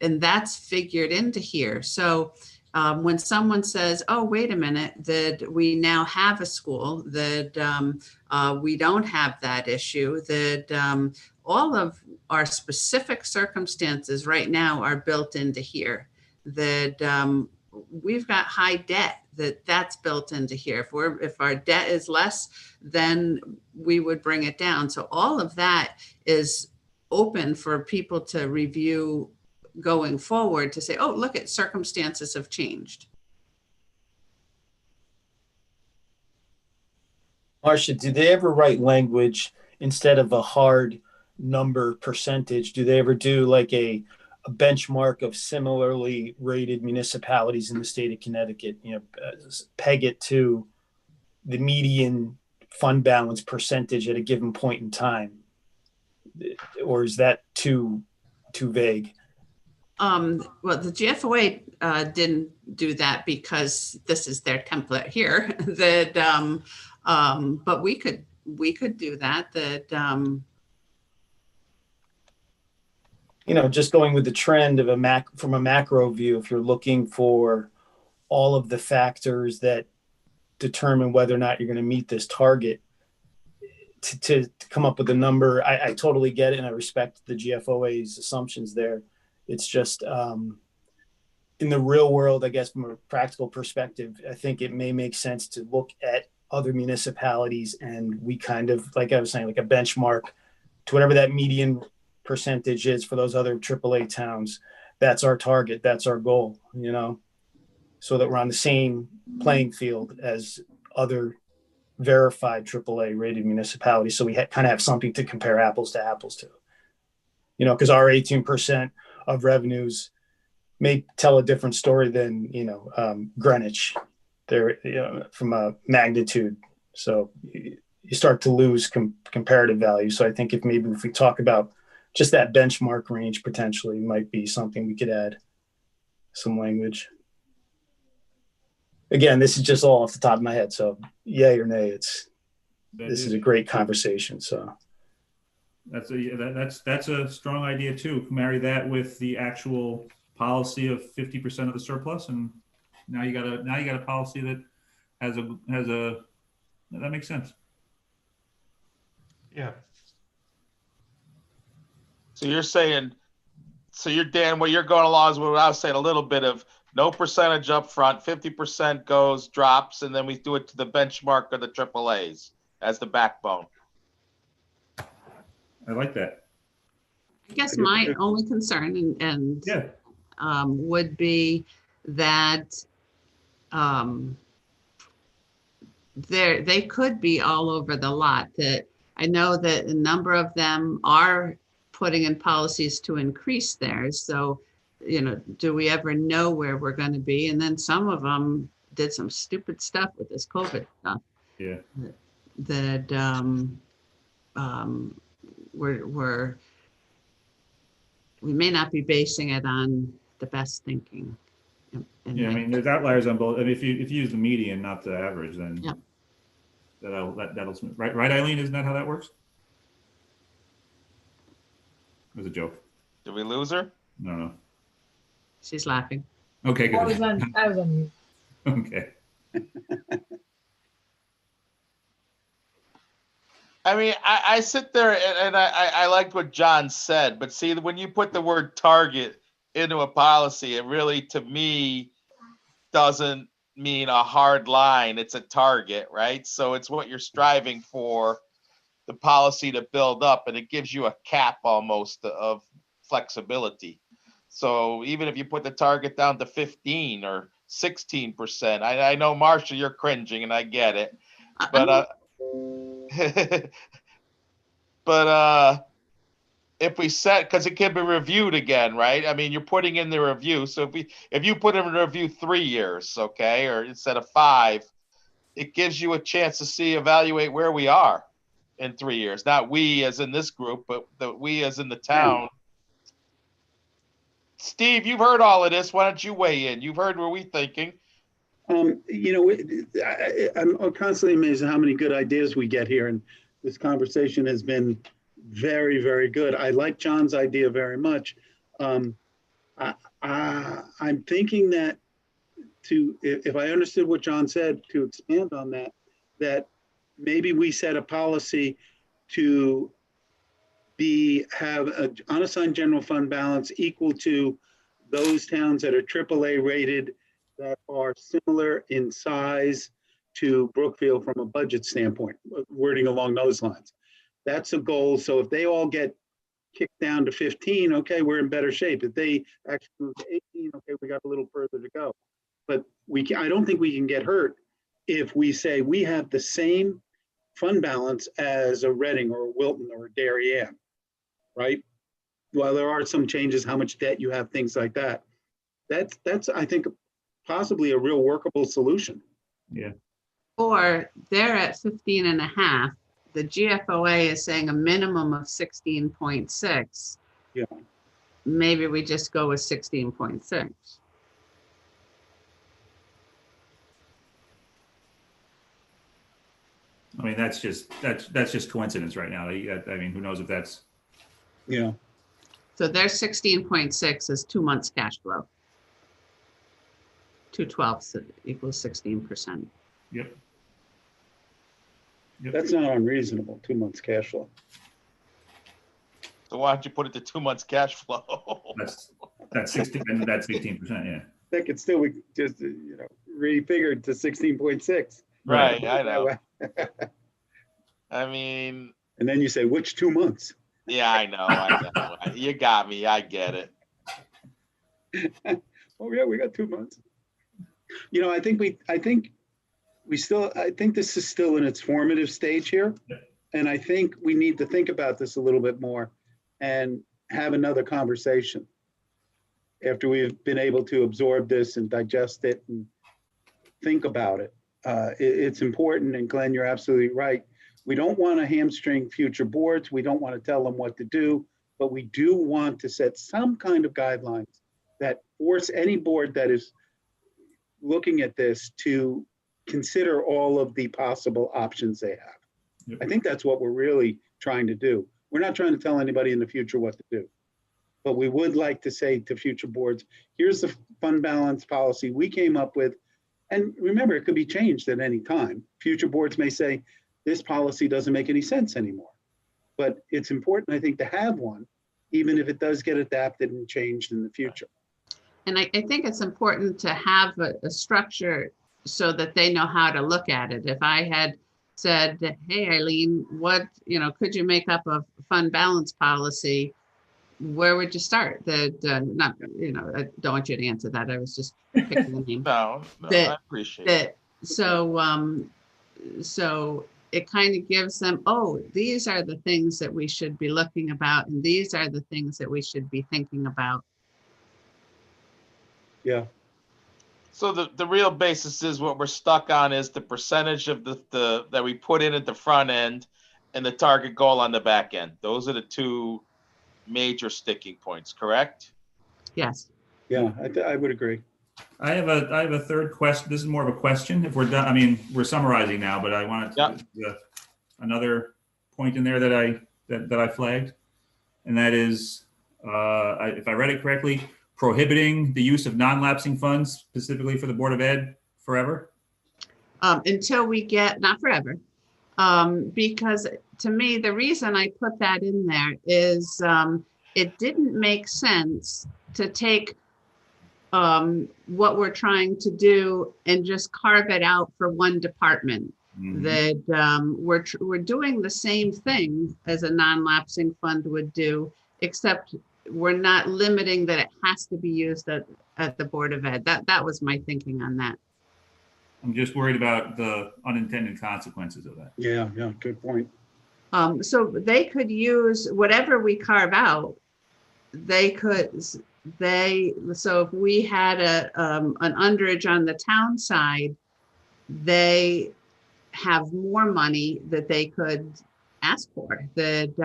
and that's figured into here. So when someone says, oh, wait a minute, that we now have a school, that we don't have that issue, that all of our specific circumstances right now are built into here, that we've got high debt, that's built into here. If our debt is less, then we would bring it down. So all of that is open for people to review going forward, to say, oh, look at circumstances have changed. Marcia, do they ever write language instead of a hard number percentage? Do they ever do like a benchmark of similarly rated municipalities in the state of Connecticut, peg it to the median fund balance percentage at a given point in time? Or is that too vague? Well, the GFOA didn't do that because this is their template here. But we could do that. Just going with the trend of from a macro view, if you're looking for all of the factors that determine whether or not you're going to meet this target, to come up with a number, I totally get it, and I respect the GFOA's assumptions there. It's just in the real world, I guess, from a practical perspective, I think it may make sense to look at other municipalities, and we kind of, like I was saying, like a benchmark to whatever that median percentage is for those other AAA towns. That's our target. That's our goal, so that we're on the same playing field as other verified AAA rated municipalities. So we kind of have something to compare apples to apples to, you know, because our 18% of revenues may tell a different story than, you know, Greenwich. They're, you know, from a magnitude. So you start to lose comparative value. So I think if we talk about just that benchmark range, potentially might be something we could add some language. Again, this is just all off the top of my head. So yay or nay, this is a great conversation. So that's a strong idea too. Marry that with the actual policy of 50% of the surplus, and now you got a policy that has a that makes sense. Yeah. So you're saying, Dan, what you're going along is what I was saying, a little bit of no percentage up front, 50% drops, and then we do it to the benchmark of the AAAs as the backbone. I like that. I guess my only concern and Yeah. would be that they could be all over the lot. That I know that a number of them are putting in policies to increase theirs. So, you know, do we ever know where we're going to be? And then some of them did some stupid stuff with this COVID stuff. Yeah. That we may not be basing it on the best thinking. Yeah, I mean, there's outliers on both. I mean, if you use the median, not the average, then yeah. that'll right, Eileen? Isn't that how that works? It was a joke. Did we lose her? No. She's laughing. Okay, good. I was on mute. Okay. I mean, I sit there and I liked what John said, but see, when you put the word target into a policy, it really, to me, doesn't mean a hard line. It's a target, right? So it's what you're striving for the policy to build up, and it gives you a cap almost of flexibility. So even if you put the target down to 15 or 16%, I know, Marcia, you're cringing, and I get it, but but if we set, because it can be reviewed again, right? I mean, you're putting in the review. So if you put in a review 3 years, okay, or instead of 5, it gives you a chance to evaluate where we are in 3 years. Not we as in this group, but we as in the town. Steve, you've heard all of this. Why don't you weigh in? You've heard what we're thinking. You know, I'm constantly amazed at how many good ideas we get here, and this conversation has been very, very good. I like John's idea very much. I'm thinking that if I understood what John said, to expand on that maybe we set a policy to have an unassigned general fund balance equal to those towns that are AAA rated, that are similar in size to Brookfield from a budget standpoint, wording along those lines. That's a goal. So if they all get kicked down to 15, okay, we're in better shape. If they actually move to 18, okay, we got a little further to go. But I don't think we can get hurt if we say we have the same fund balance as a Reading or a Wilton or a Darien, right? While there are some changes, how much debt you have, things like that. That's I think possibly a real workable solution. Yeah. Or they're at 15 and a half. The GFOA is saying a minimum of 16.6. Yeah. Maybe we just go with 16.6. I mean, that's just coincidence right now. I mean, who knows if that's. Yeah. So their 16.6 is 2 months cash flow. 2/12 equals 16%. Yep. That's not unreasonable, 2 months cash flow. So why don't you put it to 2 months cash flow? That's 16, and that's 18%, yeah. That could still be just, refigured to 16.6. Right, I know. I mean. And then you say, which 2 months? Yeah, I know. You got me. I get it. Oh yeah, we got 2 months. You know, I think this is still in its formative stage here. And I think we need to think about this a little bit more and have another conversation after we've been able to absorb this and digest it and think about it. It's important, and Glenn, you're absolutely right. We don't want to hamstring future boards. We don't want to tell them what to do, but we do want to set some kind of guidelines that force any board that is looking at this to consider all of the possible options they have. Yep. I think that's what we're really trying to do. We're not trying to tell anybody in the future what to do, but we would like to say to future boards, here's the fund balance policy we came up with. And remember, it could be changed at any time. Future boards may say, this policy doesn't make any sense anymore. But it's important, I think, to have one, even if it does get adapted and changed in the future. And I think it's important to have a structure so that they know how to look at it. If I had said, hey, Eileen, could you make up a fund balance policy? Where would you start? I don't want you to answer that. I was just picking the name. No, I appreciate it. So it kind of gives them, oh, these are the things that we should be looking about, and these are the things that we should be thinking about. Yeah. So the real basis is what we're stuck on is the percentage of the that we put in at the front end and the target goal on the back end. Those are the two major sticking points, correct? Yes. Yeah, I would agree. I have a third question. This is more of a question. If we're done, I mean, we're summarizing now, but I wanted to another point in there that I flagged, and that is, if I read it correctly, prohibiting the use of non-lapsing funds specifically for the Board of Ed forever? Until we get, not forever, because to me, the reason I put that in there is it didn't make sense to take what we're trying to do and just carve it out for one department. Mm-hmm. That we're doing the same thing as a non-lapsing fund would do, except we're not limiting that it has to be used at the Board of Ed. That was my thinking on that. I'm just worried about the unintended consequences of that. Yeah, good point. So they could use whatever we carve out. So if we had an underage on the town side, they have more money that they could ask for. I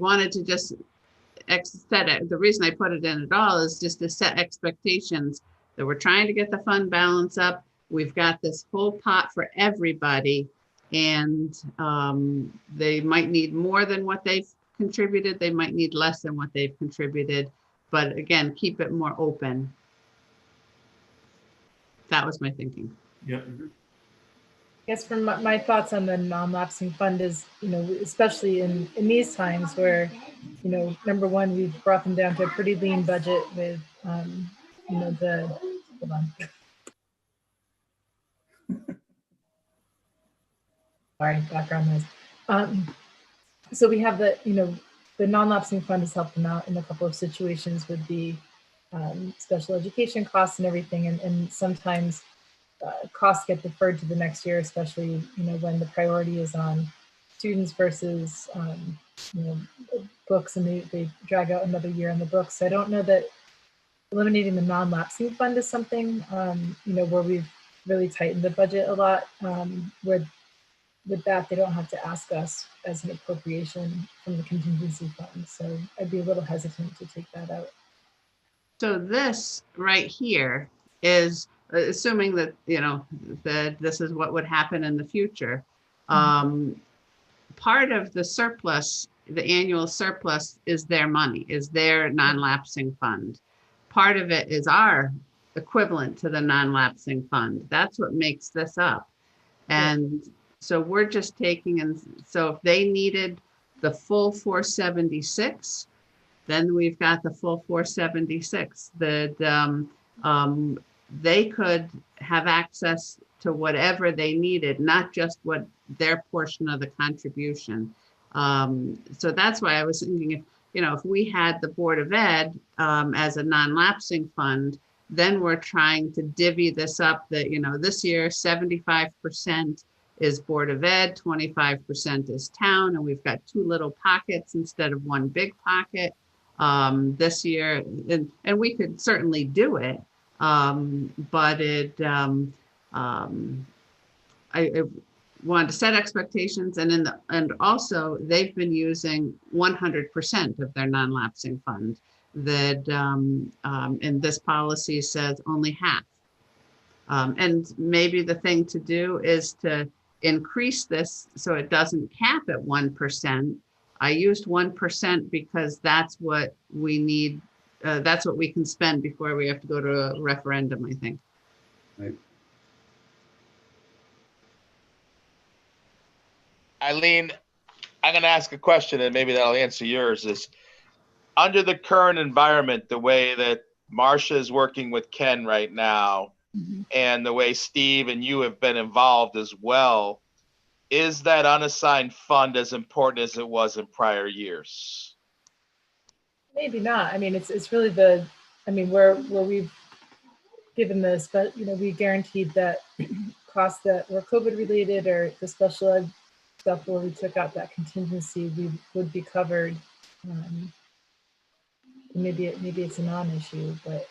wanted to just set it. The reason I put it in at all is just to set expectations that we're trying to get the fund balance up. We've got this full pot for everybody, and they might need more than what they've contributed. They might need less than what they've contributed, but again, keep it more open. That was my thinking. Yep. I guess from my thoughts on the non-lapsing fund is, especially in these times where, number one, we've brought them down to a pretty lean budget with, hold on. Sorry, background noise. So we have the non-lapsing fund has helped them out in a couple of situations with the special education costs and everything. And sometimes costs get deferred to the next year, especially, when the priority is on students versus, books, and they drag out another year on the books. So I don't know that eliminating the non-lapsing fund is something, where we've really tightened the budget a lot, where with that, they don't have to ask us as an appropriation from the contingency fund. So I'd be a little hesitant to take that out. So this right here is assuming that, that this is what would happen in the future. Part of the surplus, the annual surplus, is their money, is their non-lapsing fund. Part of it is our equivalent to the non-lapsing fund. That's what makes this up. And so we're just taking, and so if they needed the full 476, then we've got the full 476. They could have access to whatever they needed, not just what their portion of the contribution. So that's why I was thinking, if we had the Board of Ed as a non-lapsing fund, then we're trying to divvy this up that, this year 75% is Board of Ed, 25% is town, and we've got two little pockets instead of one big pocket this year. And we could certainly do it, but I wanted to set expectations, and also they've been using 100% of their non-lapsing fund. That and this policy says only half. And maybe the thing to do is to increase this so it doesn't cap at 1%. I used 1% because that's what we need. That's what we can spend before we have to go to a referendum, I think. Right. Eileen, I'm going to ask a question and maybe that'll answer yours. Is under the current environment, the way that Marcia is working with Ken right now, and the way Steve and you have been involved as well, is that unassigned fund as important as it was in prior years? Maybe not. I mean, it's really where we've given this, but we guaranteed that costs that were COVID related or the special ed stuff where we took out that contingency, we would be covered. Maybe it's a non-issue, but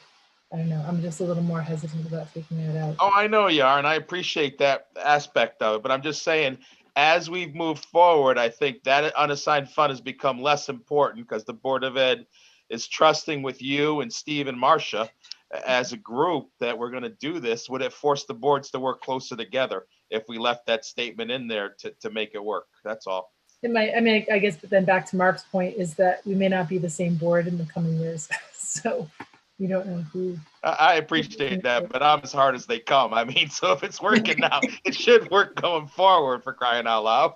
I don't know. I'm just a little more hesitant about taking that out. Oh, I know you are, and I appreciate that aspect of it, but I'm just saying, as we've moved forward, I think that unassigned fund has become less important because the Board of Ed is trusting with you and Steve and Marcia as a group that we're going to do this. Would it force the boards to work closer together if we left that statement in there to make it work? That's all. It might. I mean, I guess, but then back to Mark's point is that we may not be the same board in the coming years, so we don't know who. I appreciate that, but I'm as hard as they come. I mean, so if it's working now, it should work going forward, for crying out loud.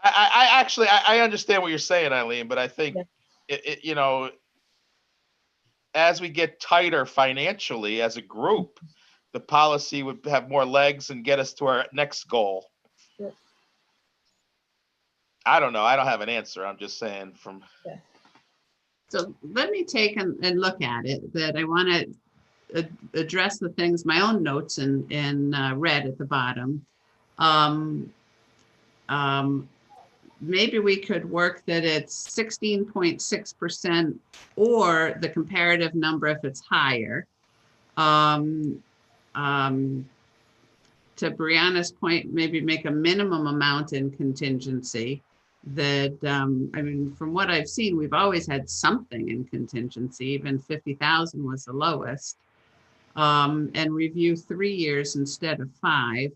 I actually understand what you're saying, Eileen, but I think as we get tighter financially as a group, the policy would have more legs and get us to our next goal. Sure. I don't know. I don't have an answer. I'm just saying from. Yeah. So let me take and look at it. That I want to address the things, my own notes in red at the bottom. Maybe we could work that it's 16.6% or the comparative number if it's higher. To Brianna's point, maybe make a minimum amount in contingency. That I mean, from what I've seen, we've always had something in contingency. Even 50,000 was the lowest. And review 3 years instead of 5.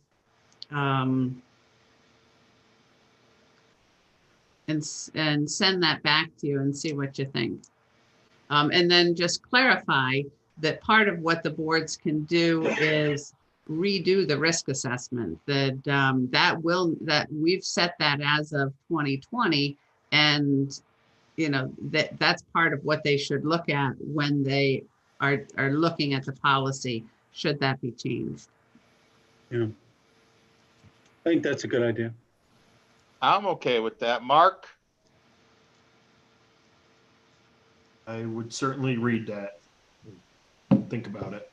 And send that back to you and see what you think. And then just clarify that part of what the boards can do is redo the risk assessment. That we've set that as of 2020, and that's part of what they should look at when they are looking at the policy. Should that be changed? Yeah, I think that's a good idea. I'm okay with that. Mark? I would certainly read that. Think about it.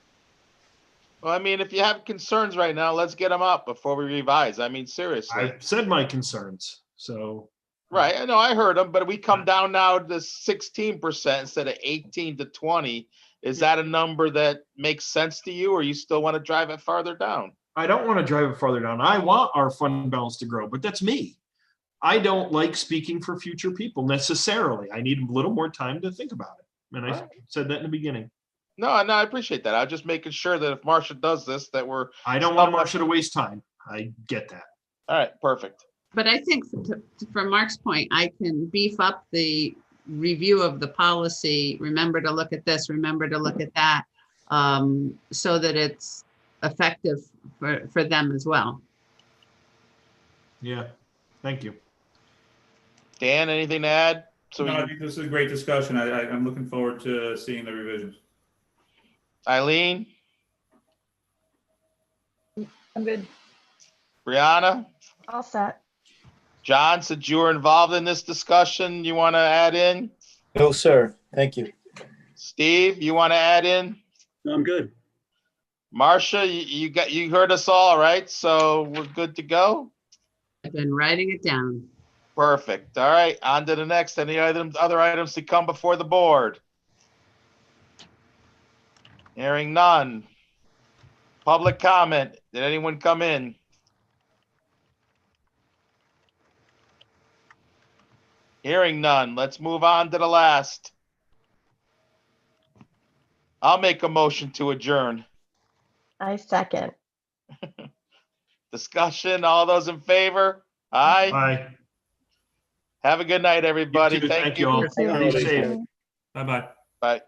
Well, I mean, if you have concerns right now, let's get them up before we revise. I mean, seriously. I've said my concerns, so. Right. I know I heard them, but we come down now to 16% instead of 18 to 20. Is that a number that makes sense to you, or you still want to drive it farther down? I don't want to drive it farther down. I want our fund balance to grow, but that's me. I don't like speaking for future people necessarily. I need a little more time to think about it. And I said that in the beginning. No, I appreciate that. I'm just making sure that if Marcia does this, that we're. I don't want Marcia to waste time. I get that. All right, perfect. But I think from Mark's point, I can beef up the review of the policy. Remember to look at this, remember to look at that, so that it's effective for them as well. Yeah, thank you. Dan, anything to add? No, I think this is a great discussion. I'm looking forward to seeing the revisions. Eileen? I'm good. Brianna? All set. John, since you were involved in this discussion, you want to add in? No, sir. Thank you. Steve, you want to add in? No, I'm good. Marcia, you heard us all, right? So we're good to go? I've been writing it down. Perfect. All right, on to the next. Any other items to come before the board? Hearing none. Public comment. Did anyone come in? Hearing none. Let's move on to the last. I'll make a motion to adjourn. I second. Discussion, all those in favor? Aye. Bye. Have a good night, everybody. You too. Thank Thank you. you all. Thank you. Be safe. Bye-bye. Bye.